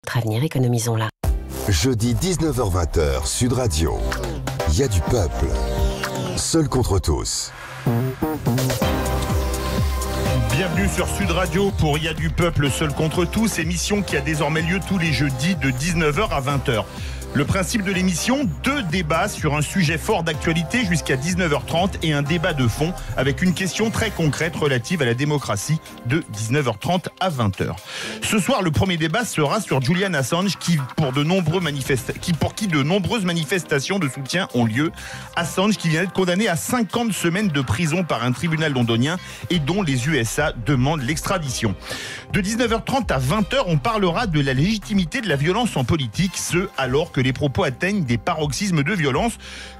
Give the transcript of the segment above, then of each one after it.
Notre avenir, économisons-la. Jeudi 19h-20h, Sud Radio. Il y a du peuple. Seul contre tous. Bienvenue sur Sud Radio pour Il y a du peuple, seul contre tous, émission qui a désormais lieu tous les jeudis de 19h à 20h. Le principe de l'émission, 2 débats sur un sujet fort d'actualité jusqu'à 19h30 et un débat de fond avec une question très concrète relative à la démocratie de 19h30 à 20h. Ce soir, le premier débat sera sur Julian Assange pour qui de nombreuses manifestations de soutien ont lieu. Assange qui vient d'être condamné à 50 semaines de prison par un tribunal londonien et dont les USA demandent l'extradition. De 19h30 à 20h, on parlera de la légitimité de la violence en politique, alors que les propos atteignent des paroxysmes de violence.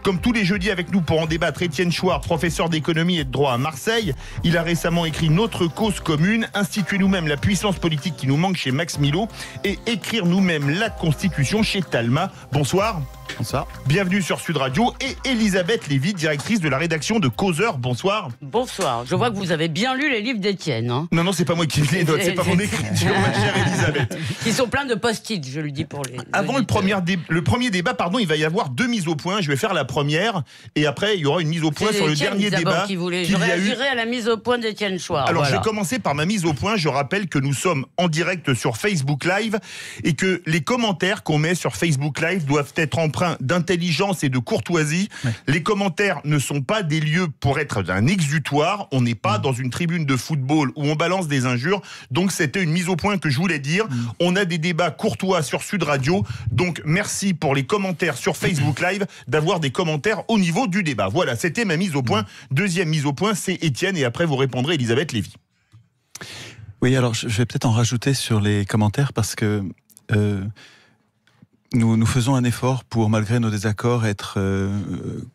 Comme tous les jeudis avec nous pour en débattre, Étienne Chouard, professeur d'économie et de droit à Marseille. Il a récemment écrit Notre cause commune, instituer nous-mêmes la puissance politique qui nous manque chez Max Milo et écrire nous-mêmes la Constitution chez Talma. Bonsoir. Bonsoir. Bienvenue sur Sud Radio et Elisabeth Lévy, directrice de la rédaction de Causeur. Bonsoir. Bonsoir. Je vois que vous avez bien lu les livres d'Étienne. Hein. Non, c'est pas moi qui les note, c'est pas mon écriture, ma chère Elisabeth. Qui sont pleins de post-it, je le dis pour les. Avant le premier débat, il va y avoir 2 mises au point. Je vais faire la première et après il y aura une mise au point sur le dernier débat. Je réagirai à la mise au point d'Étienne Chouard. Alors je vais commencer par ma mise au point. Je rappelle que nous sommes en direct sur Facebook Live et que les commentaires qu'on met sur Facebook Live doivent être empreints d'intelligence et de courtoisie. Ouais. Les commentaires ne sont pas des lieux pour être un exutoire. On n'est pas dans une tribune de football où on balance des injures. Donc c'était une mise au point que je voulais dire. On a des débats courtois sur Sud Radio. Donc merci pour les commentaires sur Facebook Live d'avoir des commentaires au niveau du débat. Voilà, c'était ma mise au point. Deuxième mise au point, c'est Étienne et après vous répondrez Elisabeth Lévy. Oui, alors je vais peut-être en rajouter sur les commentaires parce que nous faisons un effort pour, malgré nos désaccords, être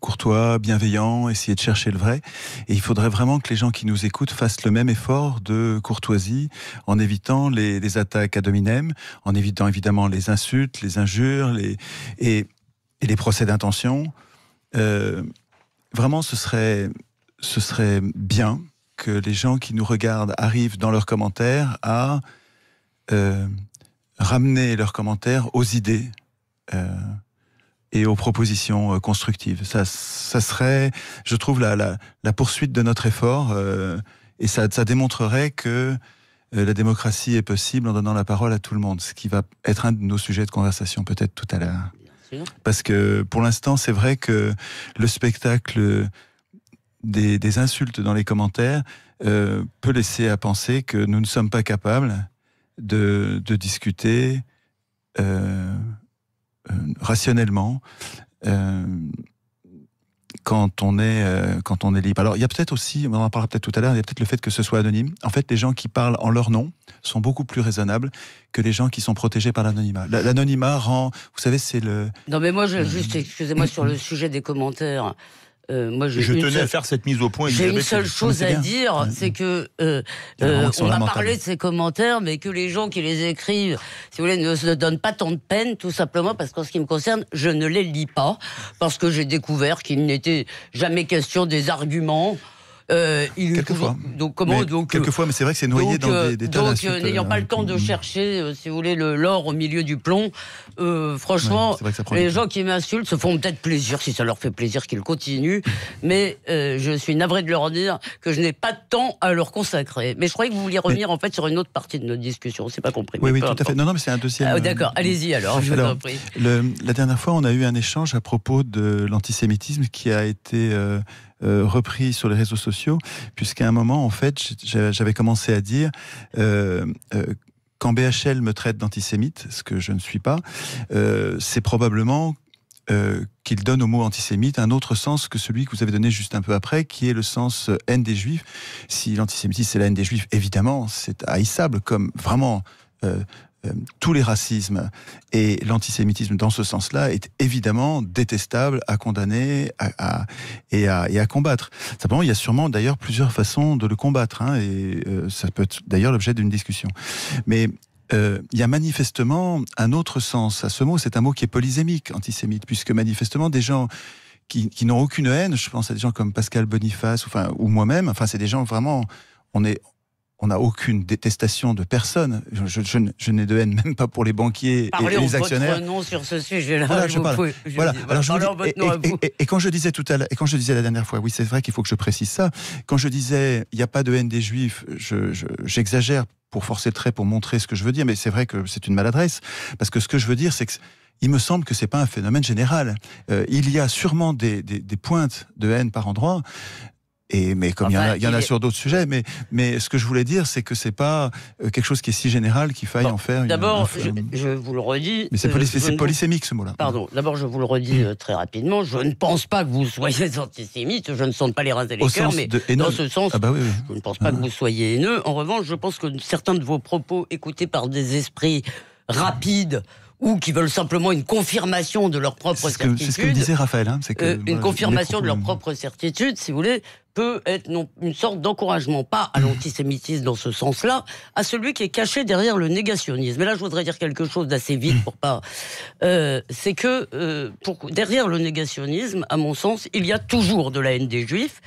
courtois, bienveillants, essayer de chercher le vrai. Et il faudrait vraiment que les gens qui nous écoutent fassent le même effort de courtoisie en évitant les attaques ad hominem, en évitant évidemment les insultes, les injures et les procès d'intention. Vraiment, ce serait bien que les gens qui nous regardent arrivent dans leurs commentaires à ramener leurs commentaires aux idées et aux propositions constructives. Ça serait, je trouve, la poursuite de notre effort et ça démontrerait que la démocratie est possible en donnant la parole à tout le monde, ce qui va être un de nos sujets de conversation peut-être tout à l'heure. Parce que pour l'instant, c'est vrai que le spectacle des insultes dans les commentaires peut laisser à penser que nous ne sommes pas capables de discuter rationnellement quand on est libre. Alors il y a peut-être aussi, on en parlera peut-être tout à l'heure, il y a peut-être le fait que ce soit anonyme. En fait, les gens qui parlent en leur nom sont beaucoup plus raisonnables que les gens qui sont protégés par l'anonymat. L'anonymat rend, vous savez, c'est le... Non mais moi, juste, excusez-moi, sur le sujet des commentaires... je tenais à faire cette mise au point. J'ai une seule chose à dire, c'est que on a parlé de ces commentaires, mais que les gens qui les écrivent, si vous voulez, ne se donnent pas tant de peine, tout simplement parce qu'en ce qui me concerne, je ne les lis pas, parce que j'ai découvert qu'il n'était jamais question des arguments. Quelquefois. Quelquefois, mais c'est vrai que c'est noyé dans des tas d'insultes. Donc, n'ayant pas le temps de chercher, si vous voulez, l'or au milieu du plomb, franchement, les gens qui m'insultent se font peut-être plaisir, si ça leur fait plaisir qu'ils continuent, mais je suis navré de leur dire que je n'ai pas de temps à leur consacrer. Mais je croyais que vous vouliez revenir en fait sur une autre partie de notre discussion, c'est pas compris. Oui, tout à fait. Non, mais c'est un deuxième... d'accord, allez-y alors, je vous en prie. La dernière fois, on a eu un échange à propos de l'antisémitisme qui a été... repris sur les réseaux sociaux, puisqu'à un moment, en fait, j'avais commencé à dire quand BHL me traite d'antisémite, ce que je ne suis pas, c'est probablement qu'il donne au mot antisémite un autre sens que celui que vous avez donné juste un peu après, qui est le sens haine des Juifs. Si l'antisémitisme, c'est la haine des Juifs, évidemment, c'est haïssable, comme vraiment... tous les racismes et l'antisémitisme dans ce sens-là est évidemment détestable, à condamner et à combattre. Simplement, il y a sûrement d'ailleurs plusieurs façons de le combattre, et ça peut être d'ailleurs l'objet d'une discussion. Mais il y a manifestement un autre sens à ce mot, c'est un mot qui est polysémique, antisémite, puisque manifestement des gens qui n'ont aucune haine, je pense à des gens comme Pascal Boniface ou moi-même, c'est des gens vraiment, on on n'a aucune détestation de personne. Je n'ai de haine même pas pour les banquiers et les actionnaires. Parlez en votre nom sur ce sujet-là. Voilà, et quand je disais tout à l'heure, et quand je disais la dernière fois, oui, c'est vrai qu'il faut que je précise ça. Quand je disais, il n'y a pas de haine des Juifs, j'exagère pour forcer le trait, pour montrer ce que je veux dire, mais c'est vrai que c'est une maladresse, parce que ce que je veux dire, c'est que il me semble que c'est pas un phénomène général. Il y a sûrement des pointes de haine par endroit. Mais comme il y en a sur d'autres sujets, mais ce que je voulais dire, c'est que c'est pas quelque chose qui est si général qu'il faille en faire. D'abord, je vous le redis. Mais c'est polysémique ce mot-là. Pardon. D'abord, je vous le redis très rapidement. Je ne pense pas que vous soyez antisémite. Je ne sonde pas les reins et les cœurs, mais dans ce sens, je ne pense pas que vous soyez haineux. En revanche, je pense que certains de vos propos, écoutés par des esprits rapides, ou qui veulent simplement une confirmation de leur propre certitude. C'est ce que me disait Raphaël. Une confirmation de leur propre certitude, si vous voulez, peut être une sorte d'encouragement, pas à l'antisémitisme dans ce sens-là, à celui qui est caché derrière le négationnisme. Et là, je voudrais dire quelque chose d'assez vite pour pas... c'est que derrière le négationnisme, à mon sens, il y a toujours de la haine des Juifs.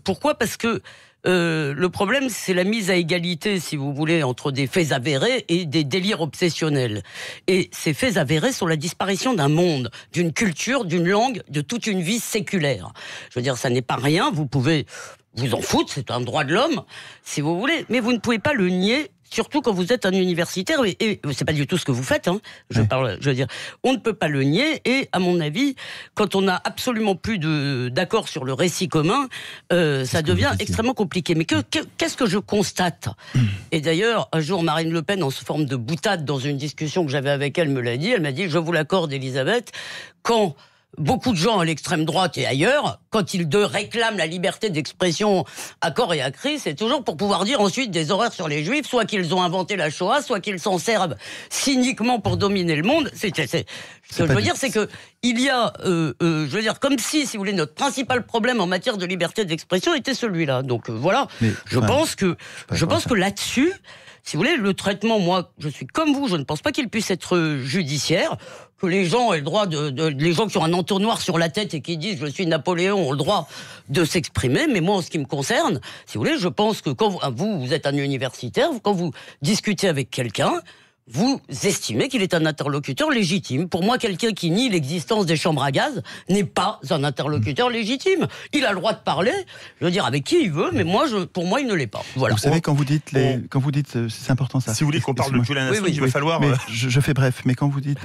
Pourquoi ? Parce que le problème, c'est la mise à égalité, si vous voulez, entre des faits avérés et des délires obsessionnels. Et ces faits avérés sont la disparition d'un monde, d'une culture, d'une langue, de toute une vie séculaire. Je veux dire, ça n'est pas rien, vous pouvez vous en foutre, c'est un droit de l'homme, si vous voulez, mais vous ne pouvez pas le nier, surtout quand vous êtes un universitaire, et c'est pas du tout ce que vous faites, hein. Je veux dire, on ne peut pas le nier, et à mon avis, quand on n'a absolument plus d'accord sur le récit commun, ça devient extrêmement compliqué. Mais qu'est-ce que je constate ? Et d'ailleurs, un jour, Marine Le Pen, en forme de boutade, dans une discussion que j'avais avec elle, me l'a dit, elle m'a dit, je vous l'accorde, Elisabeth, quand beaucoup de gens à l'extrême droite et ailleurs, quand ils réclament la liberté d'expression à corps et à cri, c'est toujours pour pouvoir dire ensuite des horreurs sur les Juifs, soit qu'ils ont inventé la Shoah, soit qu'ils s'en servent cyniquement pour dominer le monde. Ce que je veux dire, c'est que il y a, je veux dire, comme si vous voulez, notre principal problème en matière de liberté d'expression était celui-là. Donc voilà, je pense que là-dessus, si vous voulez, le traitement, moi, je suis comme vous, je ne pense pas qu'il puisse être judiciaire, que les gens aient le droit les gens qui ont un entonnoir sur la tête et qui disent « je suis Napoléon » ont le droit de s'exprimer, mais moi, en ce qui me concerne, si vous voulez, je pense que quand vous êtes un universitaire, quand vous discutez avec quelqu'un, vous estimez qu'il est un interlocuteur légitime. Pour moi, quelqu'un qui nie l'existence des chambres à gaz n'est pas un interlocuteur légitime. Il a le droit de parler, je veux dire, avec qui il veut, mais pour moi, il ne l'est pas. Voilà. Vous savez, quand vous dites, c'est important ça. Si vous voulez qu'on parle de Julian Assange, il va falloir... Je fais bref, mais quand vous dites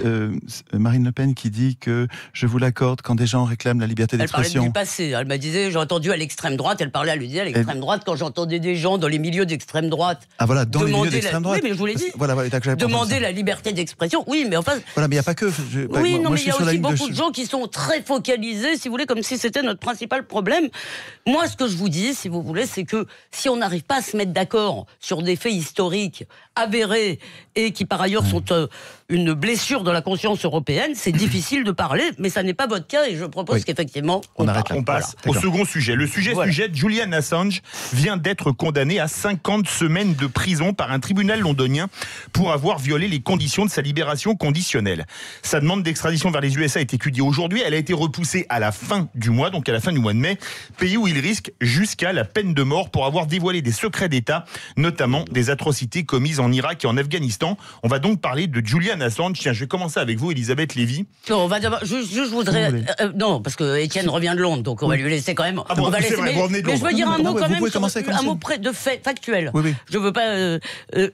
Marine Le Pen qui dit que je vous l'accorde quand des gens réclament la liberté d'expression... Elle parlait du passé, elle m'a dit, j'ai entendu à l'extrême droite, elle parlait à lui dire à l'extrême droite, quand j'entendais des gens dans les milieux d'extrême droite... Ah voilà, dans les milieux d'extrême droite. Oui, mais je vous l'ai dit. Voilà, demander la liberté d'expression, oui, mais enfin... Voilà, mais il n'y a pas que... mais il y a aussi beaucoup de gens qui sont très focalisés, si vous voulez, comme si c'était notre principal problème. Moi, ce que je vous dis, si vous voulez, c'est que si on n'arrive pas à se mettre d'accord sur des faits historiques avérés et qui, par ailleurs, sont une blessure de la conscience européenne, c'est difficile de parler, mais ça n'est pas votre cas, et je propose qu'effectivement, on passe au second sujet. Le sujet, Julian Assange vient d'être condamné à 50 semaines de prison par un tribunal londonien pour avoir violé les conditions de sa libération conditionnelle. Sa demande d'extradition vers les USA est étudiée aujourd'hui. Elle a été repoussée à la fin du mois, donc à la fin du mois de mai, pays où il risque jusqu'à la peine de mort pour avoir dévoilé des secrets d'État, notamment des atrocités commises en Irak et en Afghanistan. On va donc parler de Julian Assange. Tiens, je vais commencer avec vous, Elisabeth Lévy. Non, on va d'abord, je voudrais... non, parce que Étienne revient de Londres, donc on va lui laisser quand même... on va laisser, mais je veux dire un mot quand même, un mot de fait factuel. Je veux pas...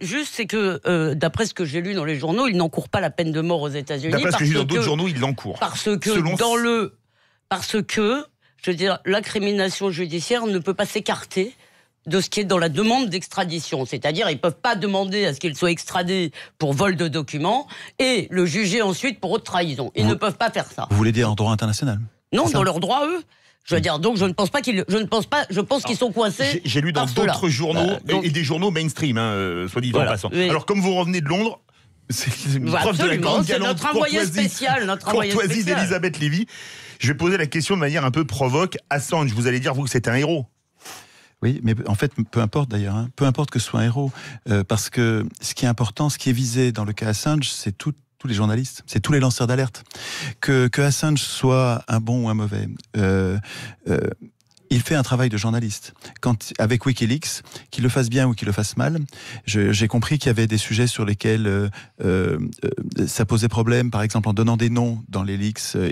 juste, c'est que, d'après ce que j'ai lu dans les journaux, il n'encourt pas la peine de mort aux États-Unis. D'après ce que j'ai lu dans d'autres journaux, il l'encourt. Parce que, je veux dire, l'incrimination judiciaire ne peut pas s'écarter de ce qui est dans la demande d'extradition. C'est-à-dire, ils ne peuvent pas demander à ce qu'il soit extradé pour vol de documents et le juger ensuite pour haute trahison. Ils ne peuvent pas faire ça. Vous voulez dire en droit international ? Non, dans leur droit, eux. Je veux dire, donc je pense qu'ils sont coincés. J'ai lu dans d'autres journaux, et des journaux mainstream, soit dit en passant. Oui. Alors, comme vous revenez de Londres, c'est une preuve de la grande galante courtoisie d'Elisabeth Lévy. Je vais poser la question de manière un peu provoque. Assange, vous allez dire, vous, que c'est un héros. Oui, mais en fait, peu importe d'ailleurs, peu importe que ce soit un héros, parce que ce qui est important, ce qui est visé dans le cas Assange, c'est tous les journalistes, c'est tous les lanceurs d'alerte. Que Assange soit un bon ou un mauvais, il fait un travail de journaliste. Avec Wikileaks, qu'il le fasse bien ou qu'il le fasse mal, j'ai compris qu'il y avait des sujets sur lesquels ça posait problème. Par exemple, en donnant des noms dans les leaks, je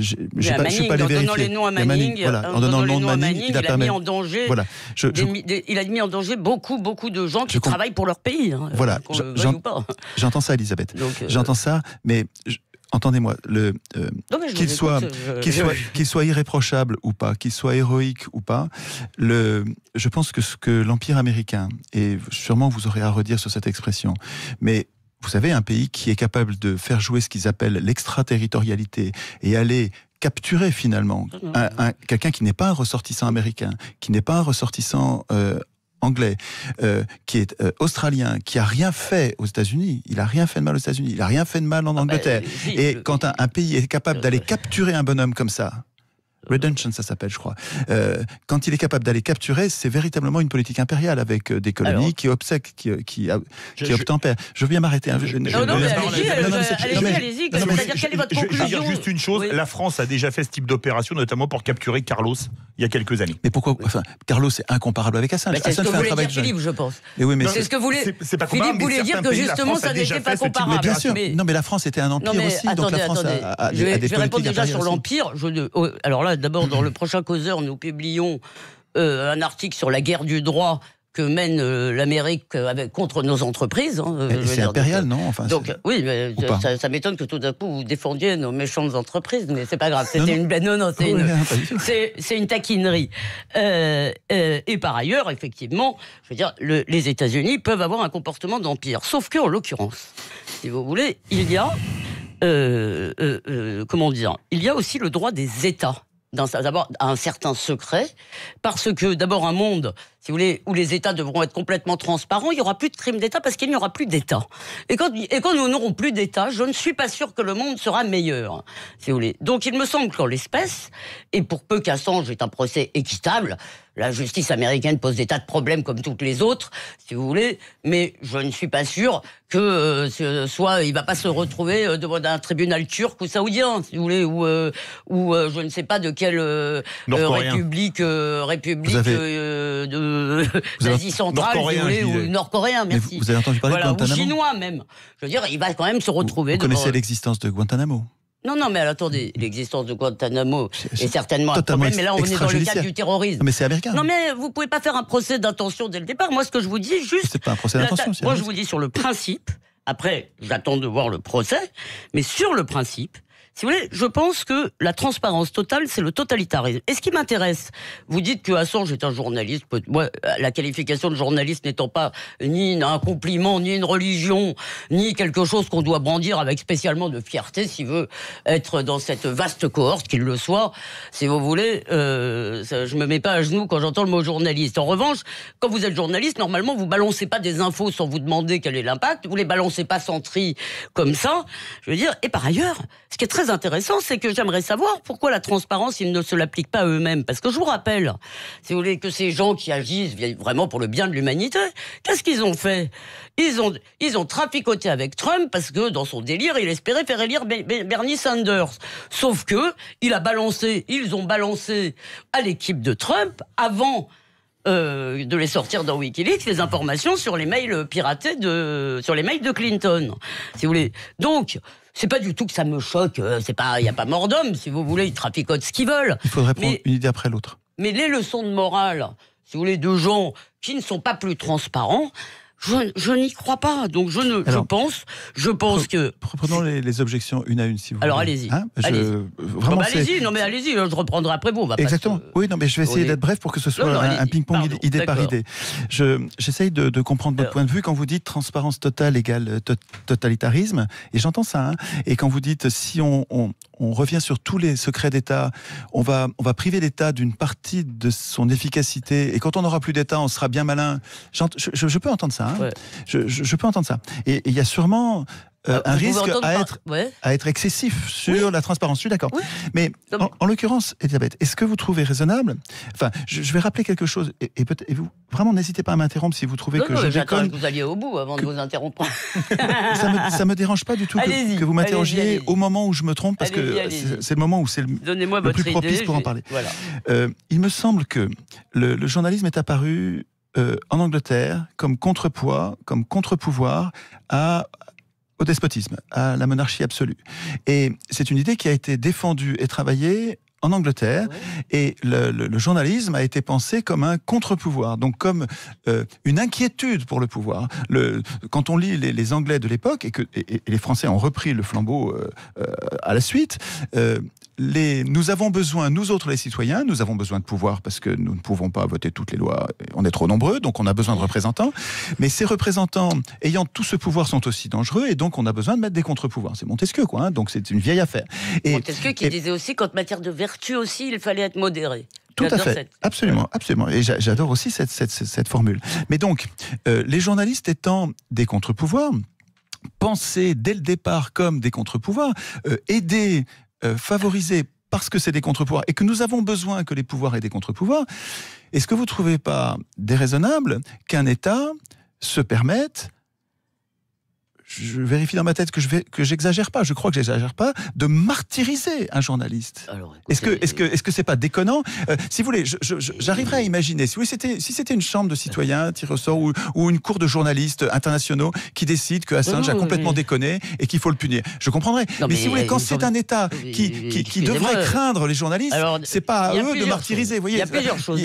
suis pas allé vérifier. En donnant les noms à Manning, en donnant le nom de Manning, il a mis en danger. Voilà. Il a mis en danger beaucoup de gens qui travaillent pour leur pays. Hein, voilà. J'entends ça, Elisabeth. J'entends ça, mais entendez-moi, qu'il soit irréprochable ou pas, qu'il soit héroïque ou pas, je pense que ce que l'Empire américain, et sûrement vous aurez à redire sur cette expression, mais vous savez, un pays qui est capable de faire jouer ce qu'ils appellent l'extraterritorialité et aller capturer finalement quelqu'un qui n'est pas un ressortissant américain, qui n'est pas un ressortissant anglais, qui est australien, qui a rien fait aux États-Unis, il a rien fait de mal aux États-Unis, il a rien fait de mal en Angleterre. Et quand un pays est capable d'aller capturer un bonhomme comme ça, Redemption, ça s'appelle, je crois. Quand il est capable d'aller capturer, c'est véritablement une politique impériale avec des colonies qui obsèquent, qui obtempèrent. Je viens m'arrêter. Allez-y. C'est-à-dire, quelle est votre conclusion ? Je vais dire juste une chose. La France a déjà fait ce type d'opération, notamment pour capturer Carlos il y a quelques années. Mais pourquoi ? Enfin, Carlos est incomparable avec Assange. C'est ce que voulait dire Philippe, je pense. C'est ce que voulait. Philippe voulait dire que justement, ça n'était pas comparable. Bien sûr. Non, mais la France était un empire aussi, donc la France a des politiques. Je vais répondre déjà sur l'empire. Alors là, d'abord, dans le prochain causeur, nous publions un article sur la guerre du droit que mène l'Amérique contre nos entreprises. C'est impérial, non ? Oui, mais ça m'étonne que tout d'un coup vous défendiez nos méchantes entreprises, mais c'est pas grave. C'était une blague. Non, c'est une taquinerie. Et par ailleurs, effectivement, je veux dire, les États-Unis peuvent avoir un comportement d'empire, sauf que, en l'occurrence, si vous voulez, il y a comment dire ? Il y a aussi le droit des États. D'abord, un certain secret, parce que d'abord un monde, si vous voulez, où les États devront être complètement transparents, il n'y aura plus de crimes d'État parce qu'il n'y aura plus d'État. Et quand nous n'aurons plus d'État, je ne suis pas sûr que le monde sera meilleur, si vous voulez. Donc il me semble qu'en l'espèce, et pour peu qu'Assange ait un procès équitable, la justice américaine pose des tas de problèmes comme toutes les autres, si vous voulez, mais je ne suis pas sûr que il va pas se retrouver devant un tribunal turc ou saoudien, si vous voulez, ou je ne sais pas de quelle république d'Asie centrale, si vous voulez, ou nord-coréen, merci. Vous avez entendu parler de Guantanamo ? Ou chinois même. Je veux dire, il va quand même se retrouver. Vous connaissez l'existence de Guantanamo ? Non, mais attendez, l'existence de Guantanamo est certainement un problème, mais là on est dans le cadre du terrorisme. Non, mais c'est américain. Non, mais vous pouvez pas faire un procès d'intention dès le départ. Moi, ce que je vous dis, juste... C'est pas un procès d'intention. Moi, je vous dis sur le principe, après, j'attends de voir le procès, mais sur le principe, si vous voulez, je pense que la transparence totale, c'est le totalitarisme. Et ce qui m'intéresse, vous dites que Assange est un journaliste. Moi, la qualification de journaliste n'étant pas ni un compliment, ni une religion, ni quelque chose qu'on doit brandir avec spécialement de fierté, s'il veut être dans cette vaste cohorte, qu'il le soit, si vous voulez, je me mets pas à genoux quand j'entends le mot journaliste. En revanche, quand vous êtes journaliste, normalement, vous balancez pas des infos sans vous demander quel est l'impact, vous les balancez pas sans tri, comme ça, je veux dire. Et par ailleurs, ce qui est très intéressant, c'est que j'aimerais savoir pourquoi la transparence, ils ne se l'appliquent pas à eux-mêmes. Parce que je vous rappelle, si vous voulez, que ces gens qui agissent vraiment pour le bien de l'humanité, qu'est-ce qu'ils ont fait ? Ils ont traficoté avec Trump parce que, dans son délire, il espérait faire élire Bernie Sanders. Sauf que, ils ont balancé à l'équipe de Trump, avant de les sortir dans Wikileaks, les informations sur les mails piratés sur les mails de Clinton. Si vous voulez. Donc, c'est pas du tout que ça me choque, il n'y a pas mort d'homme, si vous voulez, ils traficotent ce qu'ils veulent. Il faudrait prendre une idée après l'autre. Mais les leçons de morale, si vous voulez, de gens qui ne sont pas plus transparents, je n'y crois pas. Donc je pense que... Prenons les objections une à une, si vous voulez. Alors allez-y. Allez-y, non mais allez-y, je reprendrai après vous. Exactement. Oui, non mais je vais essayer d'être bref pour que ce soit un ping-pong idée par idée. J'essaye de comprendre votre point de vue quand vous dites transparence totale égale totalitarisme, et j'entends ça. Et quand vous dites si on revient sur tous les secrets d'État, on va priver l'État d'une partie de son efficacité, et quand on n'aura plus d'État, on sera bien malin. Je peux entendre ça. Ouais. Je peux entendre ça. Et il y a sûrement un risque à être excessif sur la transparence. Je suis d'accord. Oui. Mais en l'occurrence, Elisabeth, est-ce que vous trouvez raisonnable? Enfin, je vais rappeler quelque chose, et vous, vraiment, n'hésitez pas à m'interrompre si vous trouvez que je déconne. Que vous alliez au bout avant de vous interrompre. Ça me dérange pas du tout que vous m'interrogiez au moment où je me trompe, parce que c'est le moment où c'est le plus propice pour en parler. Voilà. Il me semble que le journalisme est apparu en Angleterre comme contrepoids, comme contre-pouvoir au despotisme, à la monarchie absolue. Et c'est une idée qui a été défendue et travaillée en Angleterre, et le journalisme a été pensé comme un contre-pouvoir, donc comme une inquiétude pour le pouvoir. Quand on lit les Anglais de l'époque, et les Français ont repris le flambeau à la suite, nous avons besoin, nous autres les citoyens, nous avons besoin de pouvoir parce que nous ne pouvons pas voter toutes les lois, on est trop nombreux, donc on a besoin de représentants, mais ces représentants ayant tout ce pouvoir sont aussi dangereux, et donc on a besoin de mettre des contre-pouvoirs. C'est Montesquieu, quoi, hein, donc c'est une vieille affaire. Montesquieu qui disait aussi qu'en matière de vertu aussi, il fallait être modéré. Tout à fait, absolument. Et j'adore aussi cette formule. Mais donc, les journalistes étant des contre-pouvoirs, pensés dès le départ comme des contre-pouvoirs, aidés, favorisés parce que c'est des contre-pouvoirs et que nous avons besoin que les pouvoirs aient des contre-pouvoirs, est-ce que vous ne trouvez pas déraisonnable qu'un État se permette, je vérifie dans ma tête que j'exagère pas, je crois que j'exagère pas, de martyriser un journaliste? Alors, écoutez, est-ce que c'est pas déconnant? Si vous voulez, j'arriverais à imaginer, si c'était une chambre de citoyens tirés au sort ou une cour de journalistes internationaux qui décide que Assange a complètement déconné et qu'il faut le punir, je comprendrais. Mais si vous voulez, quand c'est un État qui devrait craindre les journalistes, c'est pas à eux de martyriser. Il y a plusieurs choses.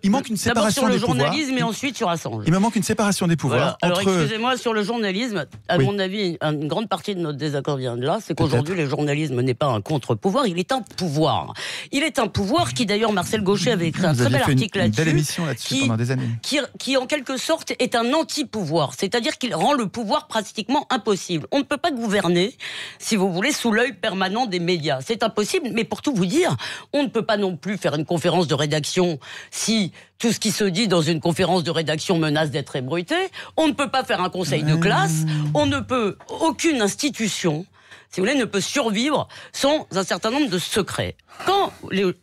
Il manque une séparation des pouvoirs. D'abord sur le journalisme et ensuite sur Assange. Il me manque une séparation des pouvoirs. Alors excusez-moi, sur le journalisme, à mon avis, une grande partie de notre désaccord vient de là, c'est qu'aujourd'hui, le journalisme n'est pas un contre-pouvoir, il est un pouvoir. Il est un pouvoir qui, d'ailleurs, Marcel Gauchet avait écrit un très bel article là-dessus. Une belle émission là-dessus pendant des années. Qui, en quelque sorte, est un anti-pouvoir. C'est-à-dire qu'il rend le pouvoir pratiquement impossible. On ne peut pas gouverner, si vous voulez, sous l'œil permanent des médias. C'est impossible, mais pour tout vous dire, on ne peut pas non plus faire une conférence de rédaction si tout ce qui se dit dans une conférence de rédaction menace d'être ébruité. On ne peut pas faire un conseil de classe. Aucune institution, si vous voulez, ne peut survivre sans un certain nombre de secrets. Quand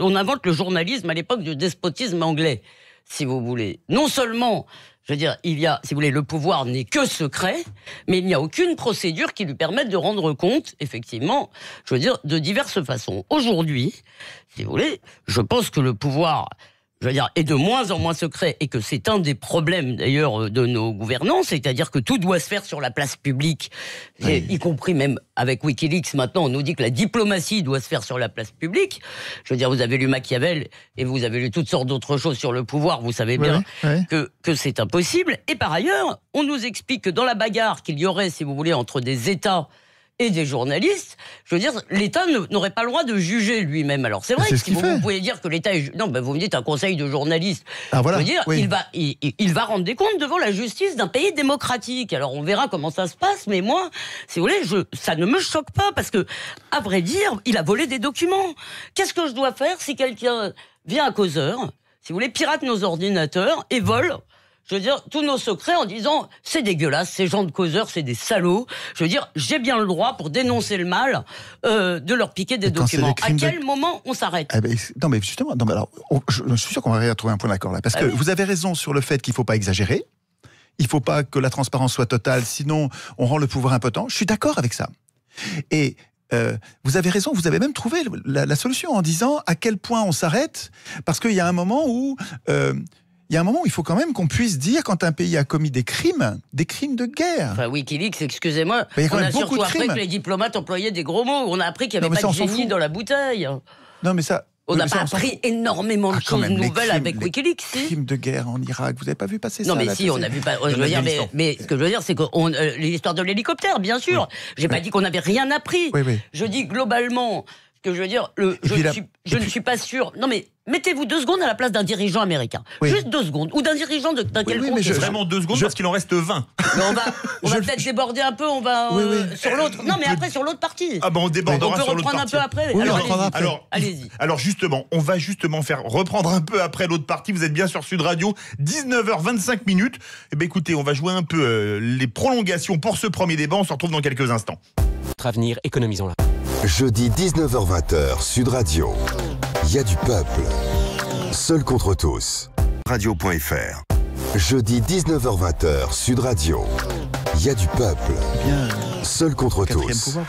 on invente le journalisme à l'époque du despotisme anglais, si vous voulez, non seulement, je veux dire, il y a, si vous voulez, le pouvoir n'est que secret, mais il n'y a aucune procédure qui lui permette de rendre compte, effectivement, je veux dire, de diverses façons. Aujourd'hui, si vous voulez, je pense que le pouvoir, je veux dire, est de moins en moins secret, et que c'est un des problèmes d'ailleurs de nos gouvernants, c'est-à-dire que tout doit se faire sur la place publique, y compris même avec Wikileaks. Maintenant, on nous dit que la diplomatie doit se faire sur la place publique. Je veux dire, vous avez lu Machiavel et vous avez lu toutes sortes d'autres choses sur le pouvoir, vous savez bien que c'est impossible. Et par ailleurs, on nous explique que dans la bagarre qu'il y aurait, si vous voulez, entre des États et des journalistes, je veux dire, l'État n'aurait pas le droit de juger lui-même. Alors c'est vrai que si vous pouvez dire que l'État est... Non, ben vous me dites un conseil de journalistes. Je veux dire, il va rendre des comptes devant la justice d'un pays démocratique. Alors on verra comment ça se passe, mais moi, si vous voulez, ça ne me choque pas, parce que, à vrai dire, il a volé des documents. Qu'est-ce que je dois faire si quelqu'un vient à Causeur, si vous voulez, pirate nos ordinateurs et vole, je veux dire, tous nos secrets en disant « c'est dégueulasse, ces gens de Causeur, c'est des salauds ». Je veux dire, j'ai bien le droit, pour dénoncer le mal, de leur piquer des documents. À quel moment on s'arrête? Non mais justement, alors, je suis sûr qu'on va trouver un point d'accord là. Parce que vous avez raison sur le fait qu'il ne faut pas exagérer. Il ne faut pas que la transparence soit totale, sinon on rend le pouvoir impotent. Je suis d'accord avec ça. Et vous avez raison, vous avez même trouvé la solution en disant à quel point on s'arrête, parce qu'il y a un moment où... il faut quand même qu'on puisse dire quand un pays a commis des crimes de guerre. Enfin, Wikileaks, excusez-moi, on a surtout appris que les diplomates employaient des gros mots. On a appris qu'il n'y avait pas de génie dans la bouteille. Non, mais ça... On n'a pas appris énormément de choses nouvelles avec Wikileaks, si. Crimes de guerre en Irak, vous n'avez pas vu passer ça? Non, mais si, on a vu pas. Je veux dire, mais ce que je veux dire, c'est que l'histoire de l'hélicoptère, bien sûr. J'ai pas dit qu'on n'avait rien appris. Je dis globalement. que je veux dire, je ne suis pas sûr. Non mais mettez-vous 2 secondes à la place d'un dirigeant américain. Oui. Juste 2 secondes. Ou d'un dirigeant d'un quelconque. Vraiment 2 secondes parce qu'il en reste 20. Mais on va peut-être déborder un peu, on va sur l'autre. Non mais après sur l'autre partie. Ah on débordera sur l'autre partie. On peut reprendre un peu après. Oui, allez-y. Alors justement, on va faire reprendre un peu après l'autre partie. Vous êtes bien sur Sud Radio, 19h25 minutes. Eh bien écoutez, on va jouer un peu les prolongations pour ce premier débat. On se retrouve dans quelques instants. Notre avenir, économisons-la. Jeudi 19h20, Sud Radio. Il y a du peuple. Seul contre tous. Radio.fr. Jeudi 19h20, Sud Radio. Il y a du peuple. Bien. Seul contre tous. Pouvoir,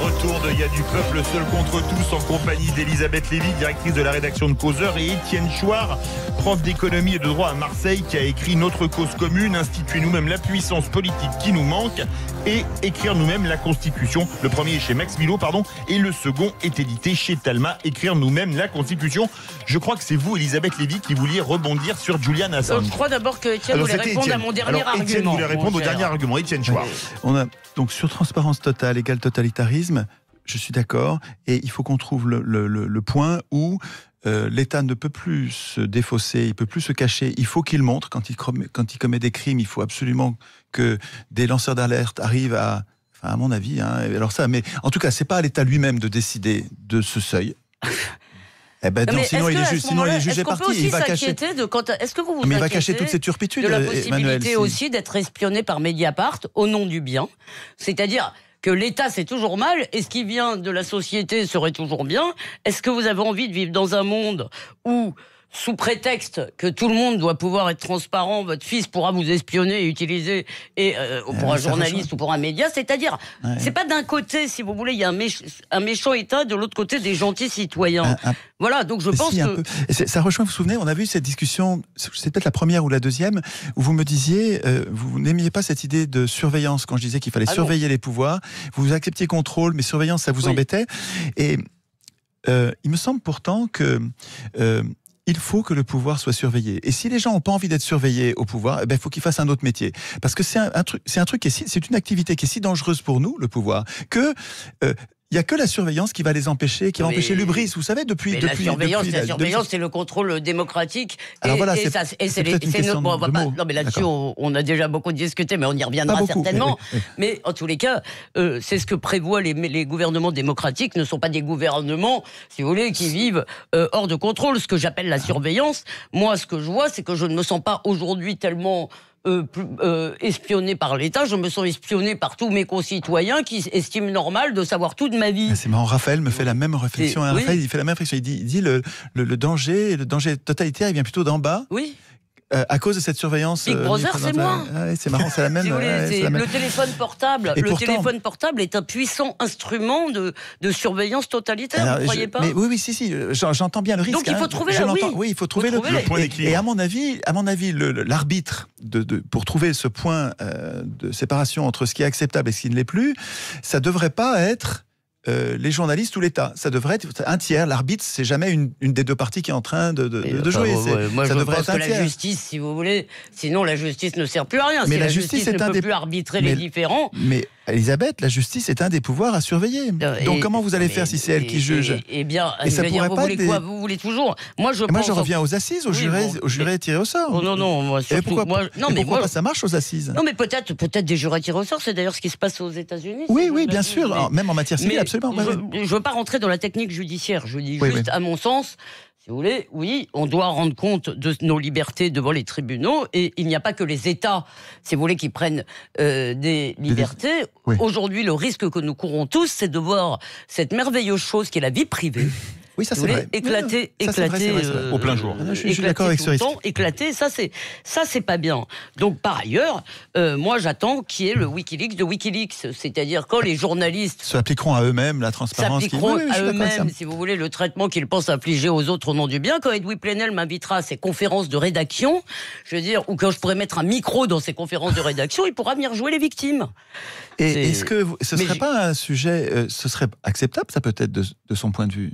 Retour de Il y a du peuple, seul contre tous, en compagnie d'Elisabeth Lévy, directrice de la rédaction de Causeur, et Étienne Chouard, prof d'économie et de droit à Marseille, qui a écrit Notre cause commune, instituer nous-mêmes la puissance politique qui nous manque et écrire nous-mêmes la Constitution. Le premier est chez Max Milo, et le second est édité chez Talma, écrire nous-mêmes la Constitution. Je crois que c'est vous, Elisabeth Lévy, qui vouliez rebondir sur Julian Assange. Je crois d'abord que Étienne voulait répondre à mon dernier argument. Étienne voulait répondre au dernier argument. Étienne Chouard. On a donc sur transparence totale égale totalitarisme, je suis d'accord, et il faut qu'on trouve le point où l'État ne peut plus se défausser, il ne peut plus se cacher, il faut qu'il montre quand il commet des crimes, il faut absolument que des lanceurs d'alerte arrivent à mon avis, alors ça, mais en tout cas, c'est pas à l'État lui-même de décider de ce seuil. Sinon il est jugé parti. Il va cacher. Est-ce que vous mais il va cacher toutes ses turpitudes. De la possibilité aussi d'être espionné par Mediapart au nom du bien, c'est-à-dire que l'État c'est toujours mal et ce qui vient de la société serait toujours bien. Est-ce que vous avez envie de vivre dans un monde où, sous prétexte que tout le monde doit pouvoir être transparent, votre fils pourra vous espionner et utiliser pour un journaliste ou pour un média, c'est-à-dire, c'est pas d'un côté, si vous voulez, il y a un méchant État, de l'autre côté des gentils citoyens. Voilà, donc je pense que... Ça rejoint, vous vous souvenez, on a vu cette discussion, c'est peut-être la première ou la deuxième, où vous me disiez, vous n'aimiez pas cette idée de surveillance, quand je disais qu'il fallait surveiller les pouvoirs, vous acceptiez contrôle, mais surveillance, ça vous embêtait. Et il me semble pourtant que... il faut que le pouvoir soit surveillé. Et si les gens n'ont pas envie d'être surveillés au pouvoir, il faut qu'ils fassent un autre métier. Parce que c'est une activité qui est si dangereuse pour nous, le pouvoir, que il n'y a que la surveillance qui va les empêcher, qui va empêcher l'ubris. Vous savez, depuis la surveillance, c'est le contrôle démocratique. Alors voilà, c'est non, mais là-dessus, on a déjà beaucoup discuté, mais on y reviendra certainement. Mais en tous les cas, c'est ce que prévoient les gouvernements démocratiques. Ne sont pas des gouvernements, si vous voulez, qui vivent hors de contrôle. Ce que j'appelle la surveillance. Moi, ce que je vois, c'est que je ne me sens pas aujourd'hui tellement espionné par l'État, je me sens espionné par tous mes concitoyens qui estiment normal de savoir tout de ma vie. C'est marrant, Raphaël me fait la même réflexion. Raphaël, il fait la même réflexion. Il dit le danger totalitaire, il vient plutôt d'en bas. Oui. À cause de cette surveillance. Big Brother, c'est moi. C'est marrant, c'est la même. Le téléphone portable. Téléphone portable est un puissant instrument de surveillance totalitaire. Alors, vous ne croyez pas? Mais oui, si, j'entends bien le risque. Donc il faut trouver il faut trouver le point d'équilibre. Et à mon avis, l'arbitre pour trouver ce point de séparation entre ce qui est acceptable et ce qui ne l'est plus, ça devrait pas être les journalistes ou l'État. Ça devrait être un tiers. L'arbitre, c'est jamais une des deux parties qui est en train de jouer. Moi, je pense que la justice, si vous voulez, sinon la justice ne sert plus à rien. Mais la justice ne peut plus arbitrer les différends. Mais Elisabeth, la justice est un des pouvoirs à surveiller. Donc comment vous allez faire si c'est elle qui juge? Eh bien, vous voulez quoi? Vous voulez toujours. Moi, je reviens aux assises, aux jurés tirés au sort. Non, moi surtout. Pourquoi pas ça marche aux assises? Non, mais peut-être des jurés tirés au sort. C'est d'ailleurs ce qui se passe aux États-Unis. Oui, bien sûr. Même en matière civile, absolument. Je ne veux pas rentrer dans la technique judiciaire. Je dis juste, à mon sens, si vous voulez, oui, on doit rendre compte de nos libertés devant les tribunaux, et il n'y a pas que les États, si vous voulez, qui prennent des libertés. Aujourd'hui, le risque que nous courons tous, c'est de voir cette merveilleuse chose qui est la vie privée. Oui, ça c'est vrai. Éclater au plein jour. Je suis d'accord avec ce risque. Éclater, ça c'est pas bien. Donc par ailleurs, moi j'attends qu'il y ait le WikiLeaks de WikiLeaks, c'est-à-dire quand les journalistes s'appliqueront à eux-mêmes la transparence, s'appliqueront à eux-mêmes, si vous voulez, le traitement qu'ils pensent infliger aux autres au nom du bien. Quand Edoui Plenel m'invitera à ses conférences de rédaction, je veux dire, ou quand je pourrais mettre un micro dans ses conférences de rédaction, il pourra venir jouer les victimes. Et est-ce que ce serait pas un sujet, ce serait acceptable, ça peut-être de son point de vue?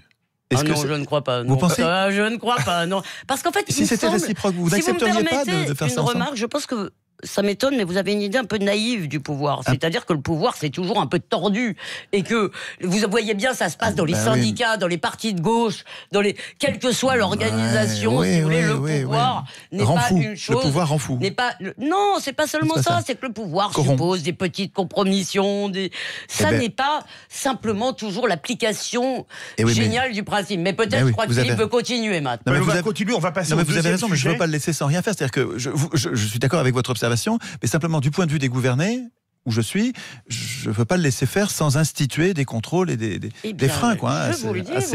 Non, je ne crois pas. Non. Vous pensez? Je ne crois pas, non. Parce qu'en fait, si c'était réciproque, vous n'accepteriez pas de faire ça ensemble? Remarque, je pense que ça m'étonne, mais vous avez une idée un peu naïve du pouvoir. C'est-à-dire que le pouvoir, c'est toujours un peu tordu. Et que, vous voyez bien, ça se passe dans les syndicats, dans les partis de gauche, quelle que soit l'organisation, si vous voulez, le pouvoir n'est pas une chose... Le pouvoir rend fou. Non, c'est pas seulement ça, c'est que le pouvoir suppose des petites compromissions, n'est pas simplement toujours l'application géniale du principe. Mais peut-être, je crois que Philippe veut continuer, Matt. On va continuer, on va passer au deuxième sujet. Vous avez raison, mais je ne veux pas le laisser sans rien faire. C'est-à-dire que je suis d'accord avec votre observation, mais simplement du point de vue des gouvernés, où je suis, je ne veux pas le laisser faire sans instituer des contrôles et des freins, quoi. Je vous le dis, vous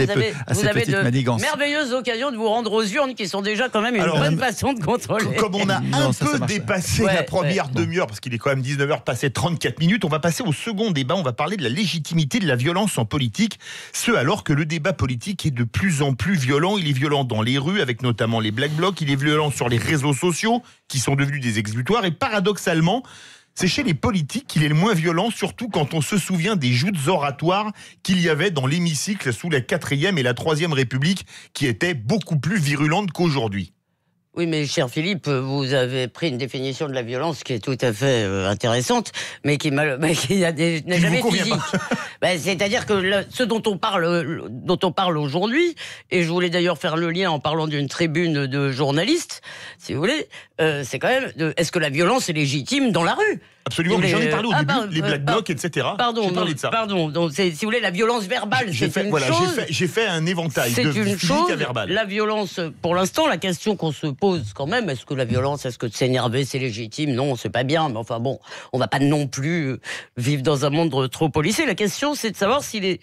avez de merveilleuses occasions de vous rendre aux urnes qui sont déjà quand même une bonne façon de contrôler. Comme on a un peu dépassé la première demi-heure, parce qu'il est quand même 19h passé 34 minutes, on va passer au second débat, on va parler de la légitimité de la violence en politique, ce alors que le débat politique est de plus en plus violent. Il est violent dans les rues, avec notamment les Black Blocs, il est violent sur les réseaux sociaux, qui sont devenus des exutoires, et paradoxalement, c'est chez les politiques qu'il est le moins violent, surtout quand on se souvient des joutes oratoires qu'il y avait dans l'hémicycle sous la 4e et la 3e République, qui étaient beaucoup plus virulentes qu'aujourd'hui. Oui, mais cher Philippe, vous avez pris une définition de la violence qui est tout à fait intéressante, mais qui n'est jamais physique. C'est-à-dire que ce dont on parle aujourd'hui, et je voulais d'ailleurs faire le lien en parlant d'une tribune de journalistes, si vous voulez, c'est quand même est-ce que la violence est légitime dans la rue ? Absolument, mais j'en ai parlé au début, les Black Blocs, etc. Pardon, donc si vous voulez, la violence verbale, j'ai fait un éventail de physique à verbal. La violence, pour l'instant, la question qu'on se pose quand même, est-ce que la violence, est-ce que de s'énerver, c'est légitime ? Non, c'est pas bien, mais enfin bon, on va pas non plus vivre dans un monde trop policé. La question, c'est de savoir s'il est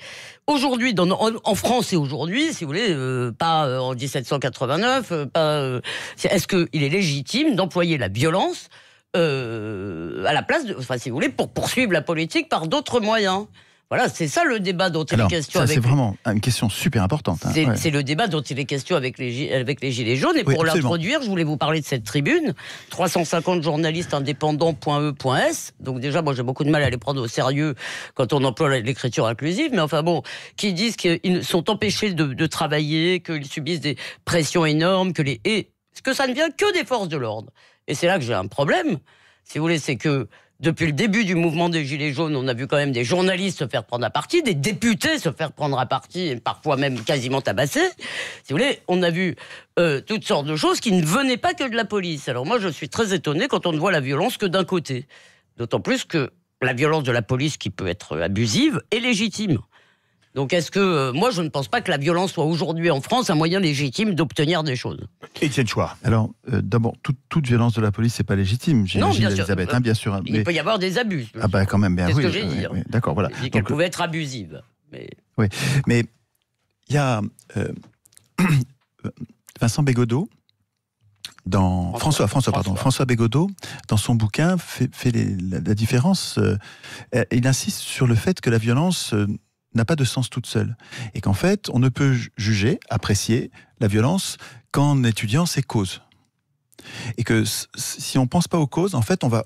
aujourd'hui, en France et aujourd'hui, si vous voulez, pas en 1789, est-ce qu'il est légitime d'employer la violence à la place si vous voulez, pour poursuivre la politique par d'autres moyens. Voilà, c'est ça le débat dont il est question. C'est vraiment une question super importante. C'est le débat dont il est question avec les Gilets jaunes. Et pour l'introduire, je voulais vous parler de cette tribune. 350 journalistes indépendants.e.s. Donc déjà, moi j'ai beaucoup de mal à les prendre au sérieux quand on emploie l'écriture inclusive. Mais enfin bon, qui disent qu'ils sont empêchés de travailler, qu'ils subissent des pressions énormes, que ça ne vient que des forces de l'ordre. Et c'est là que j'ai un problème, si vous voulez, c'est que depuis le début du mouvement des Gilets jaunes, on a vu quand même des journalistes se faire prendre à partie, des députés se faire prendre à partie, et parfois même quasiment tabassés. Si vous voulez, on a vu toutes sortes de choses qui ne venaient pas que de la police. Alors moi, je suis très étonné quand on ne voit la violence que d'un côté. D'autant plus que la violence de la police, qui peut être abusive, est légitime. Donc est-ce que, moi je ne pense pas que la violence soit aujourd'hui en France un moyen légitime d'obtenir des choses. Étienne Chouard. Alors d'abord, toute violence de la police, c'est pas légitime, j'imagine, Elisabeth, bien sûr. Il peut y avoir des abus. Quand même, c'est ce que j'ai dit. Oui, d'accord, voilà. J'ai dit qu'elle pouvait être abusive. Oui, mais il y a Vincent Bégodeau, François Bégodeau, dans son bouquin, fait la différence. Il insiste sur le fait que la violence n'a pas de sens toute seule. Et qu'en fait, on ne peut juger, apprécier la violence qu'en étudiant ses causes. Et que si on ne pense pas aux causes, en fait, on va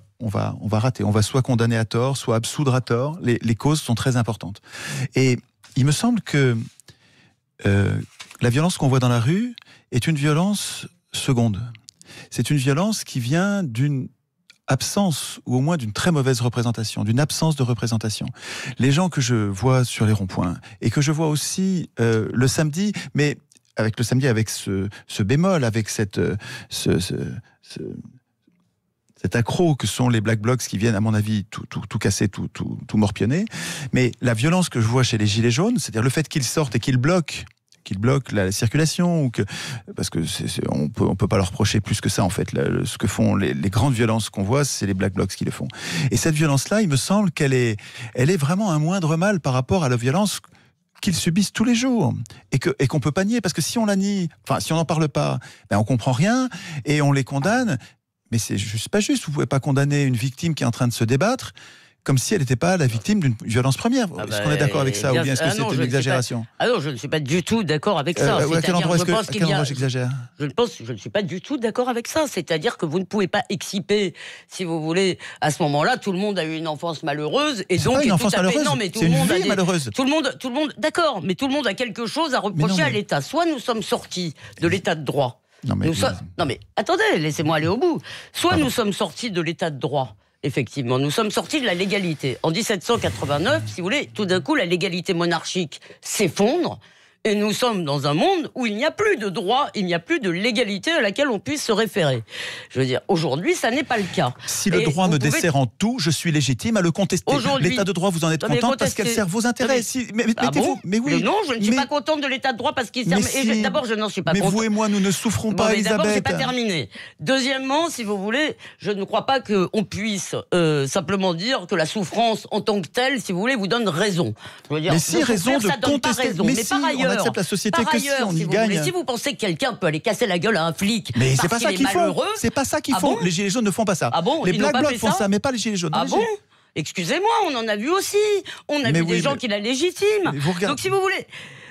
rater. On va soit condamner à tort, soit absoudre à tort. Les causes sont très importantes. Et il me semble que la violence qu'on voit dans la rue est une violence seconde. C'est une violence qui vient d'une absence, ou au moins d'une très mauvaise représentation, d'une absence de représentation. Les gens que je vois sur les ronds-points, et que je vois aussi le samedi, mais avec ce bémol, avec cet accroc que sont les Black Blocs qui viennent, à mon avis, tout casser, tout morpionner. Mais la violence que je vois chez les Gilets jaunes, c'est-à-dire le fait qu'ils sortent et qu'ils bloquent la circulation, parce que on peut pas leur reprocher plus que ça en fait. Ce que font les grandes violences qu'on voit, c'est les Black Blocs qui le font. Et cette violence-là, il me semble qu'elle est vraiment un moindre mal par rapport à la violence qu'ils subissent tous les jours et qu'on peut pas nier, parce que si on la nie, si on n'en parle pas, on comprend rien et on les condamne. Mais c'est juste pas juste. Vous pouvez pas condamner une victime qui est en train de se débattre comme si elle n'était pas la victime d'une violence première. Est-ce qu'on est d'accord avec ça, ou bien est-ce que c'est une exagération ? Non, je ne suis pas du tout d'accord avec ça. À quel endroit j'exagère ? Je ne suis pas du tout d'accord avec ça. C'est-à-dire que vous ne pouvez pas exciper, si vous voulez, à ce moment-là, tout le monde a eu une enfance malheureuse, et donc pas une enfance malheureuse. Non, mais tout c'est le une monde vie malheureuse. Tout le monde, d'accord, mais tout le monde a quelque chose à reprocher à l'État. Soit nous sommes sortis de l'État de droit. Non mais attendez, laissez-moi aller au bout. Soit nous sommes sortis de l'état de droit. Effectivement, nous sommes sortis de la légalité. En 1789, si vous voulez, tout d'un coup, la légalité monarchique s'effondre. Et nous sommes dans un monde où il n'y a plus de droit, il n'y a plus de légalité à laquelle on puisse se référer. Je veux dire, aujourd'hui, ça n'est pas le cas. Si le droit me dessert en tout, je suis légitime à le contester. L'état de droit, vous en êtes contente parce qu'elle sert vos intérêts. Mais oui. Non, je ne suis pas contente de l'état de droit parce qu'il sert... D'abord, je n'en suis pas contente. Mais vous et moi, nous ne souffrons pas, Elisabeth. D'abord, je n'ai pas terminé. Deuxièmement, si vous voulez, je ne crois pas qu'on puisse simplement dire que la souffrance en tant que telle, si vous voulez, vous donne raison. Je veux dire, mais si raison de contester... Mais par ailleurs, on accepte la société que si on y gagne. Si vous pensez que quelqu'un peut aller casser la gueule à un flic, mais c'est pas ça qu'ils font. Malheureux, c'est pas ça qu'ils font. Les gilets jaunes ne font pas ça. Ah bon, les Black Blocs font ça, mais pas les gilets jaunes. Ah bon? Excusez-moi, on en a vu aussi. On a vu des gens qui la légitiment. Donc si vous voulez,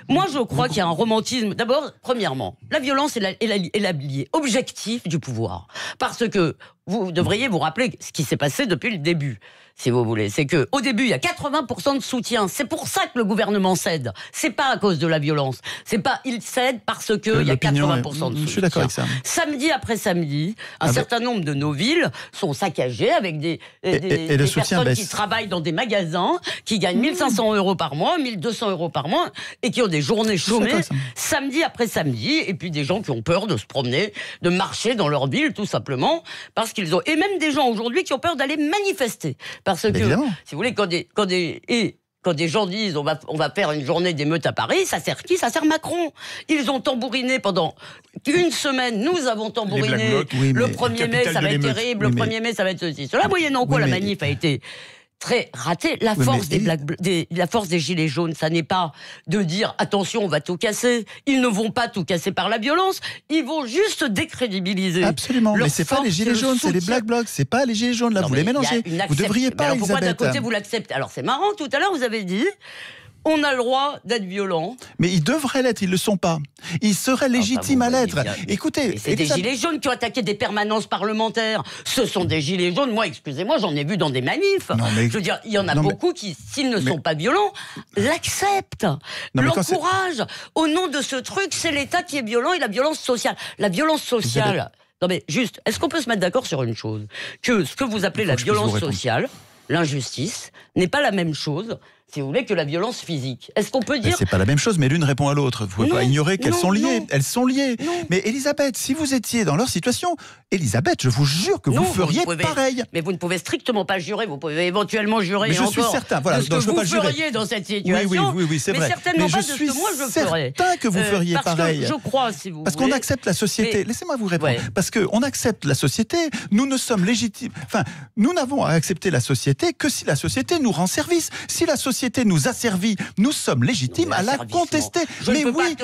moi je crois qu'il y a un romantisme. D'abord, premièrement, la violence est l'allié objectif du pouvoir. Parce que vous devriez vous rappeler ce qui s'est passé depuis le début. Si vous voulez, c'est que au début il y a 80% de soutien. C'est pour ça que le gouvernement cède. C'est pas à cause de la violence. C'est pas il cède parce que il y a 80% de soutien. Je suis d'accord avec ça. Samedi après samedi, un certain nombre de nos villes sont saccagées avec des personnes qui travaillent dans des magasins, qui gagnent 1500 € par mois, 1200 € par mois, et qui ont des journées chômées samedi après samedi, et puis des gens qui ont peur de se promener, de marcher dans leur ville tout simplement parce qu'ils ont, et même des gens aujourd'hui qui ont peur d'aller manifester. Parce que, si vous voulez, quand des gens disent on va faire une journée d'émeute à Paris, ça sert qui? Ça sert Macron. Ils ont tambouriné pendant une semaine. Nous avons tambouriné. Le 1er mai, ça va être terrible. Le 1er mai, ça va être ceci. Cela, moyennant quoi, la manif a été très ratée. La force des gilets jaunes, ça n'est pas de dire attention, on va tout casser. Ils ne vont pas tout casser par la violence. Ils vont juste décrédibiliser. Absolument. Mais c'est pas les gilets jaunes, c'est les Black Blocs. C'est pas les gilets jaunes. Là, vous les mélangez. Vous devriez pas. Alors pourquoi d'un côté vous l'acceptez? Alors c'est marrant. Tout à l'heure vous avez dit. On a le droit d'être violent. Mais ils devraient l'être, ils ne le sont pas. Ils seraient légitimes à l'être. Écoutez, c'est des gilets jaunes qui ont attaqué des permanences parlementaires. Ce sont des gilets jaunes. Moi, excusez-moi, j'en ai vu dans des manifs. Je veux dire, il y en a beaucoup qui, s'ils ne sont pas violents, l'acceptent, l'encouragent. Au nom de ce truc, c'est l'État qui est violent et la violence sociale. La violence sociale... Non mais juste, est-ce qu'on peut se mettre d'accord sur une chose? Que ce que vous appelez la violence sociale, l'injustice, n'est pas la même chose, si vous voulez, que la violence physique. Est-ce qu'on peut dire... C'est pas la même chose, mais l'une répond à l'autre. Vous ne pouvez pas ignorer qu'elles sont liées. Elles sont liées. Mais Elisabeth, si vous étiez dans leur situation, Elisabeth, je vous jure que vous feriez pareil. Mais vous ne pouvez strictement pas jurer. Vous pouvez éventuellement jurer mais je suis certain, voilà, de ce que je peux vous pas jurer. Feriez dans cette situation. Oui, c'est vrai. Mais certainement pas de ce que moi je ferais. Certain que vous feriez pareil. Que je crois, si vous parce qu'on accepte la société. Laissez-moi vous répondre. Parce qu'on accepte la société, nous ne sommes légitimes. Enfin, nous n'avons à accepter la société que si la société nous rend service. Si la société nous a servi, nous sommes légitimes à la contester. Mais oui.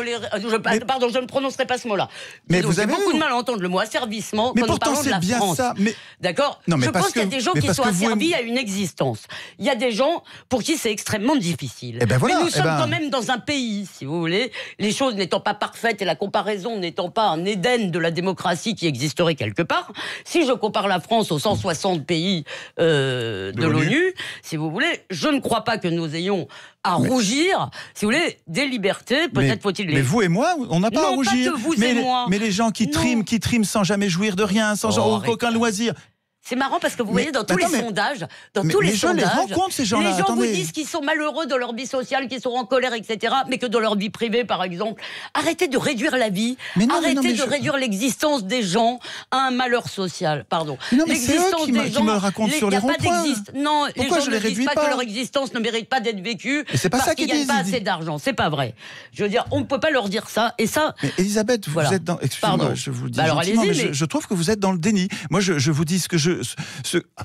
Pardon, je ne prononcerai pas ce mot-là. Mais vous avez beaucoup de mal à entendre le mot asservissement quand nous parlons de la France. Ça, d'accord. Je pense qu'il y a des gens qui sont asservis à une existence. Il y a des gens pour qui c'est extrêmement difficile. Mais nous sommes quand même dans un pays, si vous voulez, les choses n'étant pas parfaites et la comparaison n'étant pas un Éden de la démocratie qui existerait quelque part. Si je compare la France aux 160 pays de l'ONU, si vous voulez, je ne crois pas que nous ayons à rougir, si vous voulez, des libertés, peut-être faut-il les... Mais vous et moi, on n'a pas à rougir. Pas que vous et moi. Mais les gens qui triment sans jamais jouir de rien, sans aucun loisir... C'est marrant parce que vous voyez dans tous les sondages, les gens les rencontrent ces gens-là. Les gens vous disent qu'ils sont malheureux dans leur vie sociale, qu'ils sont en colère, etc. Mais que dans leur vie privée, par exemple, arrêtez de réduire la vie, arrêtez de réduire l'existence des gens à un malheur social. Pardon. Non, mais c'est eux qui me racontent sur les ronds-points. Non, pourquoi les gens ne disent pas que leur existence ne mérite pas d'être vécue parce qu'ils gagnent pas assez d'argent. C'est pas vrai. Je veux dire, on ne peut pas leur dire ça. Et ça. Mais Elisabeth, vous êtes dans. Excusez-moi, je vous le dis gentiment, mais je trouve que vous êtes dans le déni. Moi, je vous dis ce que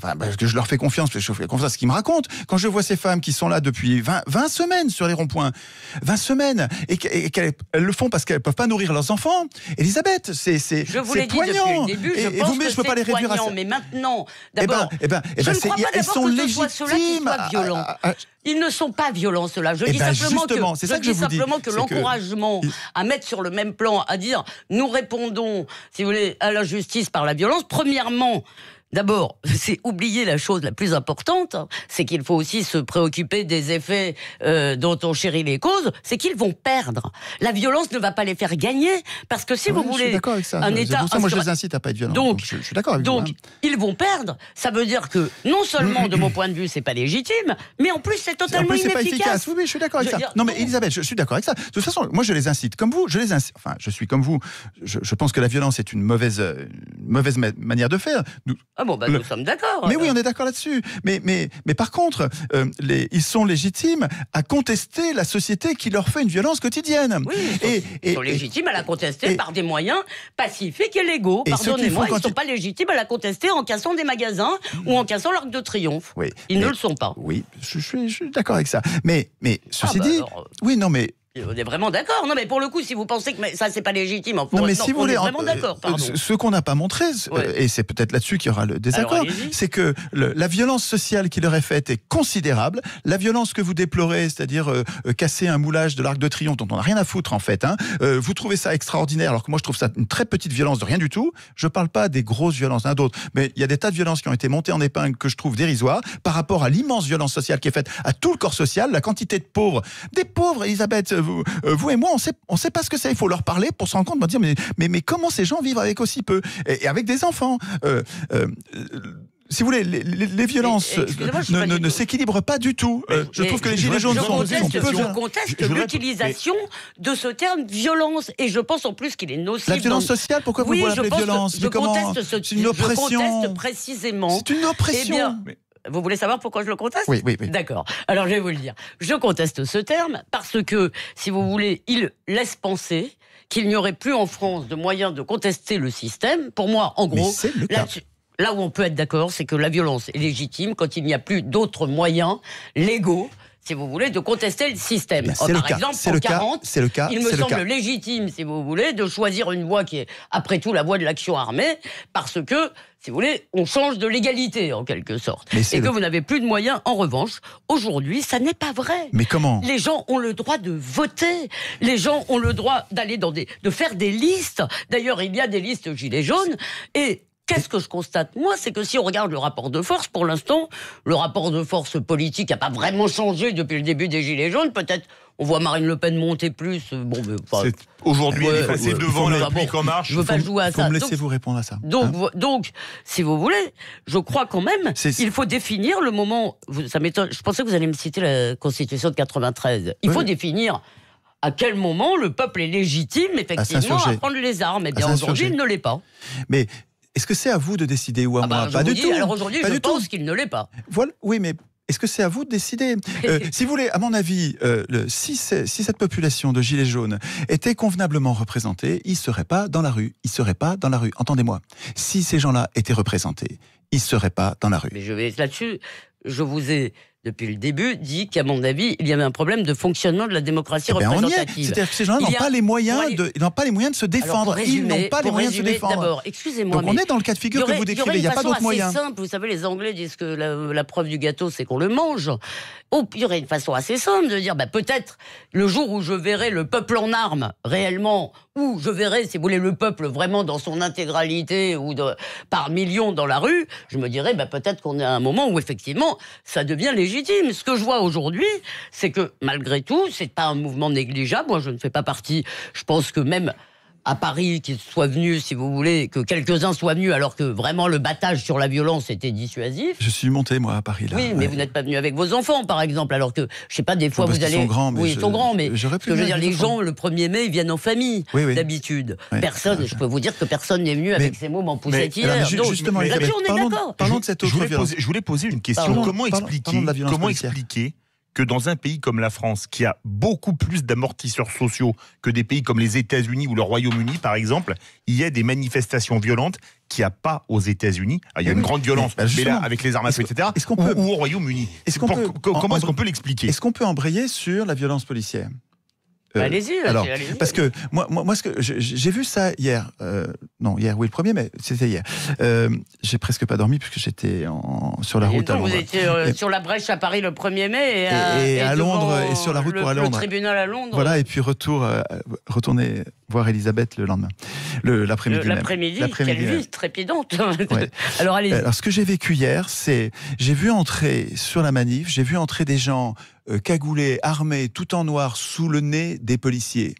parce que je leur fais confiance, parce que je fais confiance à ce qu'ils me racontent. Quand je vois ces femmes qui sont là depuis 20 semaines sur les ronds-points, 20 semaines, et qu'elles le font parce qu'elles ne peuvent pas nourrir leurs enfants, Elisabeth, c'est poignant. Je vous l'ai dit depuis le début, je pense que c'est poignant, mais maintenant, d'abord, je ne crois pas d'abord que ce soit ceux-là qui soient violents. Ils ne sont pas violents, ceux-là. Je dis simplement que l'encouragement à mettre sur le même plan, à dire nous répondons, si vous voulez, à la justice par la violence, premièrement, d'abord, c'est oublier la chose la plus importante, c'est qu'il faut aussi se préoccuper des effets dont on chérit les causes, c'est qu'ils vont perdre. La violence ne va pas les faire gagner, parce que si vous voulez... Je suis d'accord avec ça. Un État... Pour ça, moi, je les incite à pas être violents. Donc, je suis d'accord avec vous. Donc, ils vont perdre. Ça veut dire que, non seulement, de mon point de vue, c'est pas légitime, mais en plus, c'est totalement c'est inefficace. Pas efficace. Oui, je suis d'accord avec ça. Non, mais Elisabeth, je suis d'accord avec ça. De toute façon, moi, je les incite. Comme vous, enfin, je suis comme vous. Je pense que la violence est une mauvaise manière de faire. Nous sommes d'accord. Mais oui, on est d'accord là-dessus. Mais par contre, ils sont légitimes à contester la société qui leur fait une violence quotidienne. Oui, ils sont légitimes à la contester par des moyens pacifiques et légaux. Pardonnez-moi, ils ne sont pas légitimes à la contester en cassant des magasins ou en cassant l'Arc de Triomphe. Oui, ils ne le sont pas. Oui, je suis d'accord avec ça. Mais ceci dit... Oui, non, mais... On est vraiment d'accord. Non, mais pour le coup, si vous pensez que ça, c'est pas légitime, non, mais si vous voulez, on est vraiment d'accord. Ce qu'on n'a pas montré, et c'est peut-être là-dessus qu'il y aura le désaccord, c'est que la violence sociale qui leur est faite est considérable. La violence que vous déplorez, c'est-à-dire casser un moulage de l'Arc de Triomphe, dont on n'a rien à foutre en fait, vous trouvez ça extraordinaire, alors que moi je trouve ça une très petite violence de rien du tout. Je parle pas des grosses violences d'un d'autres, mais il y a des tas de violences qui ont été montées en épingle que je trouve dérisoires par rapport à l'immense violence sociale qui est faite à tout le corps social, la quantité de pauvres. Des pauvres, Elisabeth, vous et moi, on sait pas ce que c'est. Il faut leur parler pour se rendre compte, de dire mais comment ces gens vivent avec aussi peu et avec des enfants. Si vous voulez, les violences ne s'équilibrent pas du tout. Je trouve que les gilets jaunes sont peu violents. Je conteste l'utilisation de ce terme violence, et je pense en plus qu'il est nocif. La violence sociale, pourquoi vous l'appelez violence? Je conteste une oppression. Je conteste précisément. C'est une oppression. Vous voulez savoir pourquoi je le conteste ? Oui. D'accord. Alors, je vais vous le dire. Je conteste ce terme parce que, si vous voulez, il laisse penser qu'il n'y aurait plus en France de moyens de contester le système. Pour moi, en gros, là où on peut être d'accord, c'est que la violence est légitime quand il n'y a plus d'autres moyens légaux, si vous voulez, de contester le système. Par exemple, en 40, il me semble légitime, si vous voulez, de choisir une voie qui est, après tout, la voie de l'action armée, parce que, si vous voulez, on change de légalité, en quelque sorte. Et que vous n'avez plus de moyens. En revanche, aujourd'hui, ça n'est pas vrai. Mais comment ? Les gens ont le droit de voter. Les gens ont le droit d'aller de faire des listes. D'ailleurs, il y a des listes gilets jaunes. Et qu'est-ce que je constate, moi, c'est que si on regarde le rapport de force, pour l'instant, le rapport de force politique n'a pas vraiment changé depuis le début des Gilets jaunes. Peut-être on voit Marine Le Pen monter plus. Aujourd'hui, elle est passée devant la République En Marche. Je ne veux pas jouer à ça. Laissez-vous répondre à ça. Donc, si vous voulez, je crois quand même qu'il faut définir le moment. Ça m'étonne. Je pensais que vous alliez me citer la Constitution de 93. Il faut définir à quel moment le peuple est légitime, effectivement, à prendre les armes. Eh bien, aujourd'hui, il ne l'est pas. Mais est-ce que c'est à vous de décider ou à moi ? Pas du tout. Alors aujourd'hui, je pense qu'il ne l'est pas. Voilà. Oui, mais est-ce que c'est à vous de décider ? Si vous voulez, à mon avis, si cette population de gilets jaunes était convenablement représentée, ils ne seraient pas dans la rue. Ils ne seraient pas dans la rue. Entendez-moi. Si ces gens-là étaient représentés, ils ne seraient pas dans la rue. Mais je vais là-dessus. Je vous ai, depuis le début, dit qu'à mon avis, il y avait un problème de fonctionnement de la démocratie représentative. C'est-à-dire que ces gens-là n'ont pas les moyens de se défendre. Ils n'ont pas les moyens de se défendre. D'abord, excusez-moi. Donc on est dans le cas de figure que vous décrivez. Il n'y a pas d'autre moyen. C'est simple. Vous savez, les Anglais disent que la preuve du gâteau, c'est qu'on le mange. Il y aurait une façon assez simple de dire, peut-être le jour où je verrai le peuple en armes réellement, où je verrai, si vous voulez, le peuple vraiment dans son intégralité ou par millions dans la rue, je me dirais peut-être qu'on est à un moment où effectivement ça devient légitime. Ce que je vois aujourd'hui, c'est que malgré tout, c'est pas un mouvement négligeable. Moi, je ne fais pas partie. Je pense que même à Paris, qu'ils soient venus, si vous voulez, que quelques-uns soient venus, alors que vraiment le battage sur la violence était dissuasif. Je suis monté, moi, à Paris, là. Oui, mais vous n'êtes pas venu avec vos enfants, par exemple, alors que, je sais pas, des fois, vous allez... Ils sont grands, mais oui, ils sont grands, mais je veux dire, les gens, le 1er mai, ils viennent en famille, d'habitude. Oui. Personne, je peux vous dire que personne n'est venu avec ses mômes en poussette hier. Justement, là-dessus, on est d'accord. Parlons de cette autre violence. Je voulais poser une question. Comment expliquer que dans un pays comme la France, qui a beaucoup plus d'amortisseurs sociaux que des pays comme les États-Unis ou le Royaume-Uni, par exemple, il y a des manifestations violentes qu'il n'y a pas aux États-Unis. Il y a une grande violence, mais là, avec les armes à feu, etc., ou au Royaume-Uni. Comment est-ce qu'on peut l'expliquer ? Est-ce qu'on peut embrayer sur la violence policière ? Allez-y. Parce que moi, ce que j'ai vu ça hier. Non, hier, oui, le 1er mai, c'était hier. J'ai presque pas dormi puisque j'étais sur la route à Londres. Vous étiez sur la Brèche à Paris le 1er mai et à Londres et sur la route pour aller à Londres. Le tribunal à Londres. Voilà, et puis retourner voir Elisabeth le lendemain, l'après-midi même. L'après-midi, quelle vie trépidante. Ouais. Alors, allez. Alors, ce que j'ai vécu hier, c'est, j'ai vu entrer sur la manif, j'ai vu entrer des gens cagoulés, armés, tout en noir, sous le nez des policiers.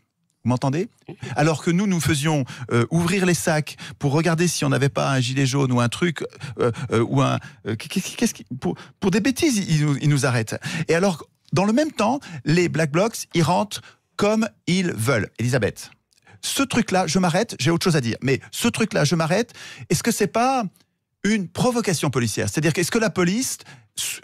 Vous m'entendez ? Alors que nous faisions ouvrir les sacs pour regarder si on n'avait pas un gilet jaune ou un truc, ou un... pour des bêtises, ils nous arrêtent. Et alors, dans le même temps, les Black Blocs, ils rentrent comme ils veulent. Elisabeth, ce truc-là, je m'arrête, j'ai autre chose à dire, mais ce truc-là, je m'arrête, est-ce que c'est pas une provocation policière ? C'est-à-dire qu'est-ce que la police...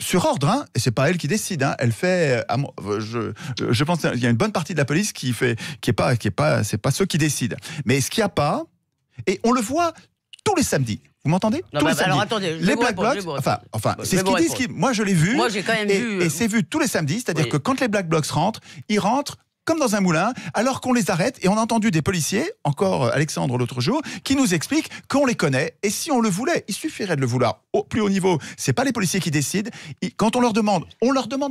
sur ordre, hein, et c'est pas elle qui décide, hein, elle fait. Je pense qu'il y a une bonne partie de la police qui est pas, c'est pas ceux qui décident. Mais ce qu'il n'y a pas, et on le voit tous les samedis. Vous m'entendez ? Tous les samedis. Alors attendez, les Black Blocs, enfin, c'est ce qu'ils disent. Moi, je l'ai vu. Moi, j'ai quand même vu. Et c'est vu tous les samedis, c'est-à-dire que quand les Black Blocs rentrent, ils rentrent comme dans un moulin, alors qu'on les arrête, et on a entendu des policiers, encore Alexandre l'autre jour, qui nous expliquent qu'on les connaît, et si on le voulait, il suffirait de le vouloir au plus haut niveau. C'est pas les policiers qui décident. Quand on leur demande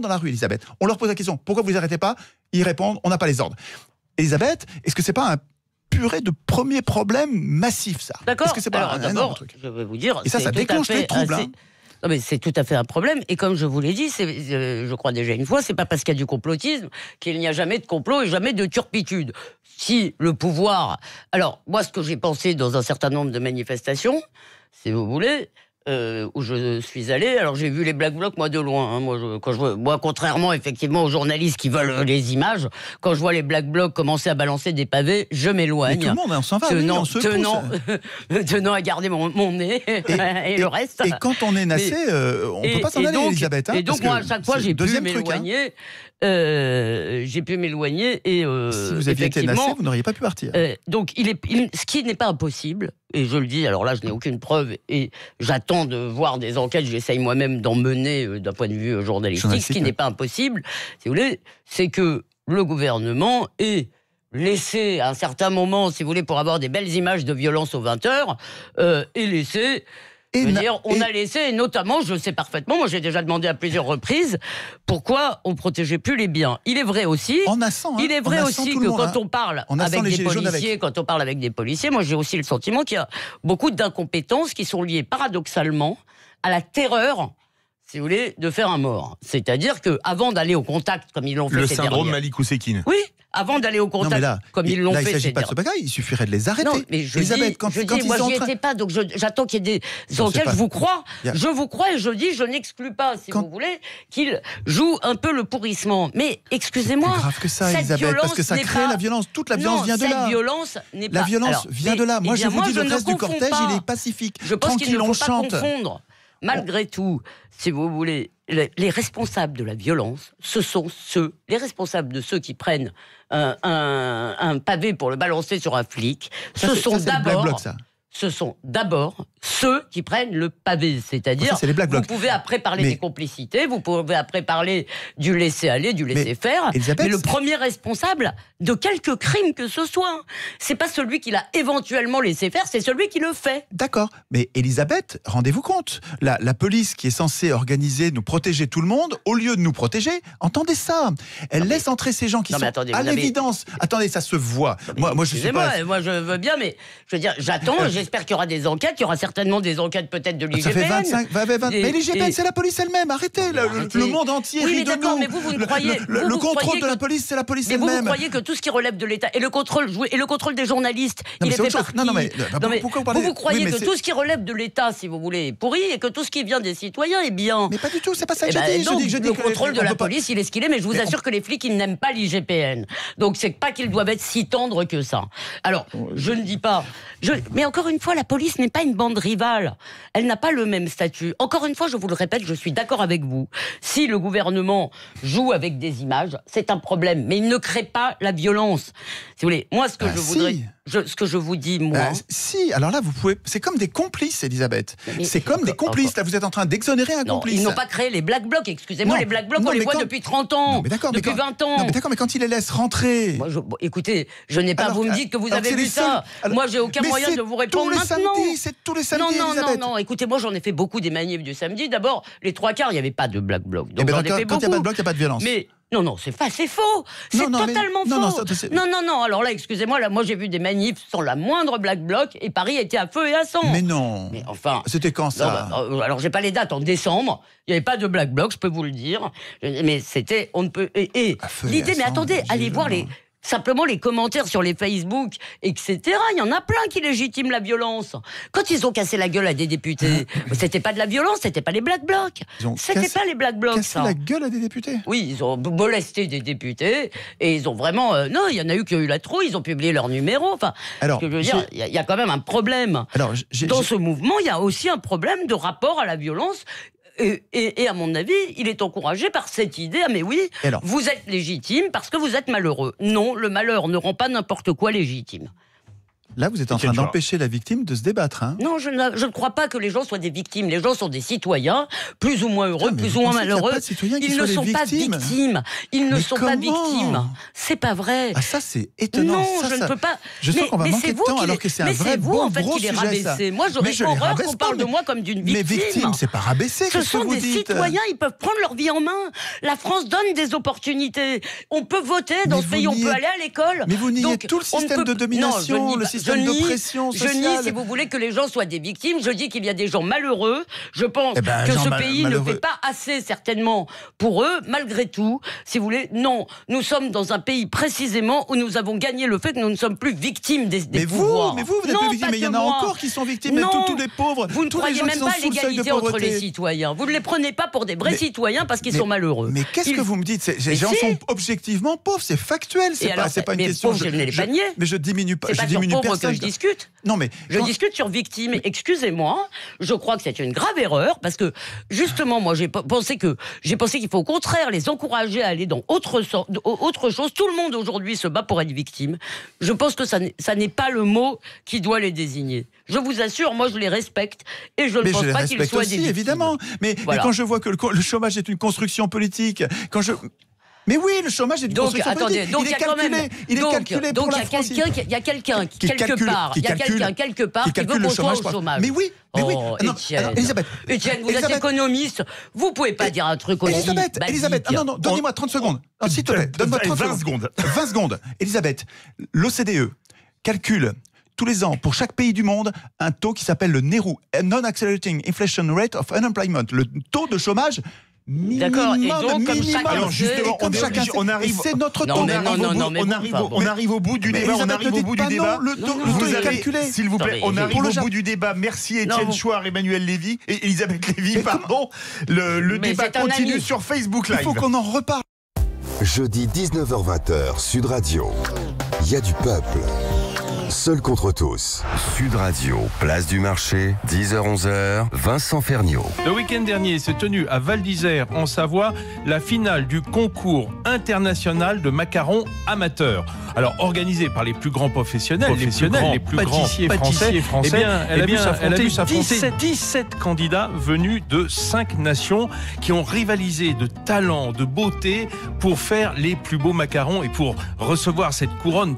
dans la rue, Elisabeth, on leur pose la question, pourquoi vous les arrêtez pas ? Ils répondent, on n'a pas les ordres. Elisabeth, est-ce que c'est pas un purée de premier problème massif, ça ? D'accord. Est-ce que c'est pas un énorme truc ? Je vais vous dire, et ça déclenche les troubles, hein. Non mais c'est tout à fait un problème, et comme je vous l'ai dit, je crois déjà une fois, c'est pas parce qu'il y a du complotisme qu'il n'y a jamais de complot et jamais de turpitude. Si le pouvoir... Alors, moi, ce que j'ai pensé dans un certain nombre de manifestations, si vous voulez... où je suis allé, alors j'ai vu les Black Blocs moi de loin, hein. Moi, contrairement effectivement aux journalistes qui veulent les images, quand je vois les Black Blocs commencer à balancer des pavés, je m'éloigne. Mais tout le monde, on s'en va, tenant à garder mon nez et le reste. Et quand on est nassé, on ne peut pas s'en aller, Elisabeth. Hein, et donc moi à chaque fois j'ai pu m'éloigner. J'ai pu m'éloigner et si vous aviez été nassé, vous n'auriez pas pu partir. Donc ce qui n'est pas impossible, et je le dis, alors là je n'ai aucune preuve et j'attends de voir des enquêtes, j'essaye moi-même d'en mener d'un point de vue journalistique, ce qui n'est pas impossible, si vous voulez, c'est que le gouvernement ait laissé à un certain moment, si vous voulez, pour avoir des belles images de violence aux 20h, et laissé... on a laissé, et notamment, je sais parfaitement, moi j'ai déjà demandé à plusieurs reprises, pourquoi on ne protégeait plus les biens. Il est vrai aussi, il est vrai aussi que quand on parle avec des policiers, quand on parle avec des policiers, moi j'ai aussi le sentiment qu'il y a beaucoup d'incompétences qui sont liées paradoxalement à la terreur, si vous voulez, de faire un mort. C'est-à-dire qu'avant d'aller au contact, comme ils l'ont fait le ces syndrome dernières... Malik Oussekine. Oui, avant d'aller au contact, comme ils l'ont fait. Là, il ne s'agit pas de ce bagage, il suffirait de les arrêter. Non, mais Elisabeth, quand moi, j'y étais pas, donc j'attends qu'il y ait des enquêtes. Je vous crois, et je dis, je n'exclus pas, si vous voulez, qu'ils jouent un peu le pourrissement. Mais excusez-moi, c'est plus grave que ça, Elisabeth, parce que ça crée la violence. Toute la violence vient de là. Cette violence n'est pas. La violence vient de là. Moi, je vous dis, le reste du cortège, il est pacifique. Je pense qu'il ne faut pas confondre. Malgré tout, si vous voulez, les responsables de la violence, ce sont les responsables de ceux qui prennent un pavé pour le balancer sur un flic, ce sont d'abord ceux qui prennent le pavé, c'est-à-dire vous pouvez après parler des complicités, vous pouvez après parler du laisser-aller, du laisser-faire, mais le premier responsable de quelque crime que ce soit, c'est pas celui qui l'a éventuellement laissé faire, c'est celui qui le fait. D'accord, mais Elisabeth, rendez-vous compte, la police qui est censée organiser, nous protéger tout le monde, au lieu de nous protéger, entendez ça, elle laisse entrer ces gens qui sont à l'évidence. Attendez, ça se voit. Moi je suis pas... Moi je veux bien, mais je veux dire, j'attends, j'espère qu'il y aura des enquêtes, il y aura certainement des enquêtes peut-être de l'IGPN. Ça fait 25, mais l'IGPN c'est la police elle-même, arrêtez, le monde entier rit de nous. Mais vous ne croyez... Le contrôle de la police, c'est la police elle-même. Mais vous croyez que tout ce qui relève de l'État, et le contrôle des journalistes, il est fait par qui ? Vous croyez que tout ce qui relève de l'État, si vous voulez, est pourri, et que tout ce qui vient des citoyens est bien. Mais pas du tout, c'est pas ça que je dis. Le contrôle de la police, il est ce qu'il est, mais je vous assure que les flics, ils n'aiment pas l'IGPN. Donc c'est pas qu'ils doivent être si tendres que ça. Alors, je ne dis pas... Mais encore une fois, la police n'est pas une bande rivale. Elle n'a pas le même statut. Encore une fois, je vous le répète, je suis d'accord avec vous. Si le gouvernement joue avec des images, c'est un problème. Mais il ne crée pas la violence. Si vous voulez, moi, ce que je voudrais... ce que je vous dis, moi... si, alors là, vous pouvez... C'est comme des complices, Elisabeth. C'est comme des complices. Là, vous êtes en train d'exonérer un complice. Ils n'ont pas créé les Black Blocs, excusez-moi. Les Black Blocs, on les voit depuis 30 ans, depuis 20 ans. Non, mais d'accord, mais quand ils les laissent rentrer... Moi, écoutez, je n'ai pas... Vous me dites que vous avez vu ça. Moi, j'ai aucun moyen de vous répondre maintenant. C'est tous les samedis, Non, écoutez, moi, j'en ai fait beaucoup des manifs du samedi. D'abord, les 3 quarts, il n'y avait pas de Black Bloc. Donc, quand il n'y a pas de bloc, il n'y a pas de violence. Mais Non, c'est faux. C'est totalement faux. Non. Alors là, excusez-moi, moi j'ai vu des manifs sans la moindre Black Bloc et Paris était à feu et à sang. Mais non. Mais enfin. C'était quand ça? Alors j'ai pas les dates. En décembre, il n'y avait pas de Black Bloc, je peux vous le dire. Mais c'était, on ne peut. Et l'idée, mais attendez, allez voir simplement les commentaires sur les Facebook, etc. Il y en a plein qui légitiment la violence. Quand ils ont cassé la gueule à des députés, c'était pas de la violence, c'était pas les Black Blocs. C'était pas les Black Blocs. Cassé la gueule à des députés? Oui, ils ont molesté des députés et ils ont vraiment. Non, il y en a eu qui ont eu la trouille, ils ont publié leur numéro. Enfin, alors, ce que je veux dire, il y a quand même un problème. Alors, dans ce mouvement, il y a aussi un problème de rapport à la violence. Et à mon avis, il est encouragé par cette idée, mais oui, vous êtes légitime parce que vous êtes malheureux. Non, le malheur ne rend pas n'importe quoi légitime. Là, vous êtes en train d'empêcher la victime de se débattre. Hein. Non, je ne crois pas que les gens soient des victimes. Les gens sont des citoyens, plus ou moins heureux, plus ou moins malheureux. Ils ne sont pas victimes. Ils ne sont pas victimes. C'est pas vrai. Ah, ça, c'est étonnant. Non, je ne peux pas. Je sens qu'on va manquer de temps alors que c'est un vrai bon gros sujet. Mais c'est vous, en fait, qui les rabaissez. Moi, j'aurais horreur qu'on parle de moi comme d'une victime. Mais victime, c'est pas rabaisser. Ce sont des citoyens, ils peuvent prendre leur vie en main. La France donne des opportunités. On peut voter dans ce pays, on peut aller à l'école. Mais vous niez tout le système de domination, le système d'oppression. Je nie, si vous voulez, que les gens soient des victimes. Je dis qu'il y a des gens malheureux. Je pense que ce pays ne fait pas assez, certainement, pour eux. Malgré tout, si vous voulez, non. Nous sommes dans un pays, précisément, où nous avons gagné le fait que nous ne sommes plus victimes des pouvoirs. Mais vous n'êtes plus victimes. Mais il y en a encore qui sont victimes. Tous les pauvres. Vous ne croyez même pas à l'égalité entre les citoyens. Vous ne les prenez pas pour des vrais citoyens parce qu'ils sont malheureux. Mais qu'est-ce que vous me dites? Ces gens sont objectivement pauvres. C'est factuel. C'est pas une question. Je ne l'ai pas nié. Mais je diminue pas. C'est pas sur pauvre que je discute. Non, mais je discute sur victime. Excusez-moi, je crois que c'est une grave erreur parce que justement, moi, j'ai pensé qu'il faut au contraire les encourager à aller dans autre chose. Tout le monde aujourd'hui se bat pour être victime. Je pense que ça n'est pas le mot qui doit les désigner. Je vous assure, moi, je les respecte et je ne pense pas qu'ils soient des victimes. Évidemment. Mais quand je vois que le chômage est une construction politique, mais oui, le chômage est une construction politique. Donc il est calculé pour la France. Il y a quelqu'un quelque part qui veut qu'on soit au chômage. Mais oui. Étienne, vous êtes économiste. Vous pouvez pas dire un truc aussi. Elisabeth, non, donnez-moi 30 secondes. S'il te plaît, donne-moi 30 secondes. 20 secondes. Elisabeth, l'OCDE calcule tous les ans, pour chaque pays du monde, un taux qui s'appelle le NERU, Non-Accelerating Inflation Rate of Unemployment, le taux de chômage. D'accord, et donc comme chacun. Alors justement, on arrive. C'est notre taux. On arrive au bout du débat. On arrive au bout du débat. Le taux est calculé. S'il vous plaît, on arrive au bout du débat. Merci Étienne Chouard, Emmanuel Lévy et Elisabeth Lévy. Pardon. Le débat continue sur Facebook Live. Il faut qu'on en reparle. Jeudi 19h-20h, Sud Radio. Il y a du peuple. Seul contre tous. Sud Radio, place du marché, 10h-11h, Vincent Ferniaud. Le week-end dernier s'est tenue à Val d'Isère, en Savoie, la finale du concours international de macarons amateurs. Alors, organisé par les plus grands professionnels, les plus grands pâtissiers français, elle a vu s'affronter 17 candidats venus de 5 nations qui ont rivalisé de talent, de beauté pour faire les plus beaux macarons et pour recevoir cette couronne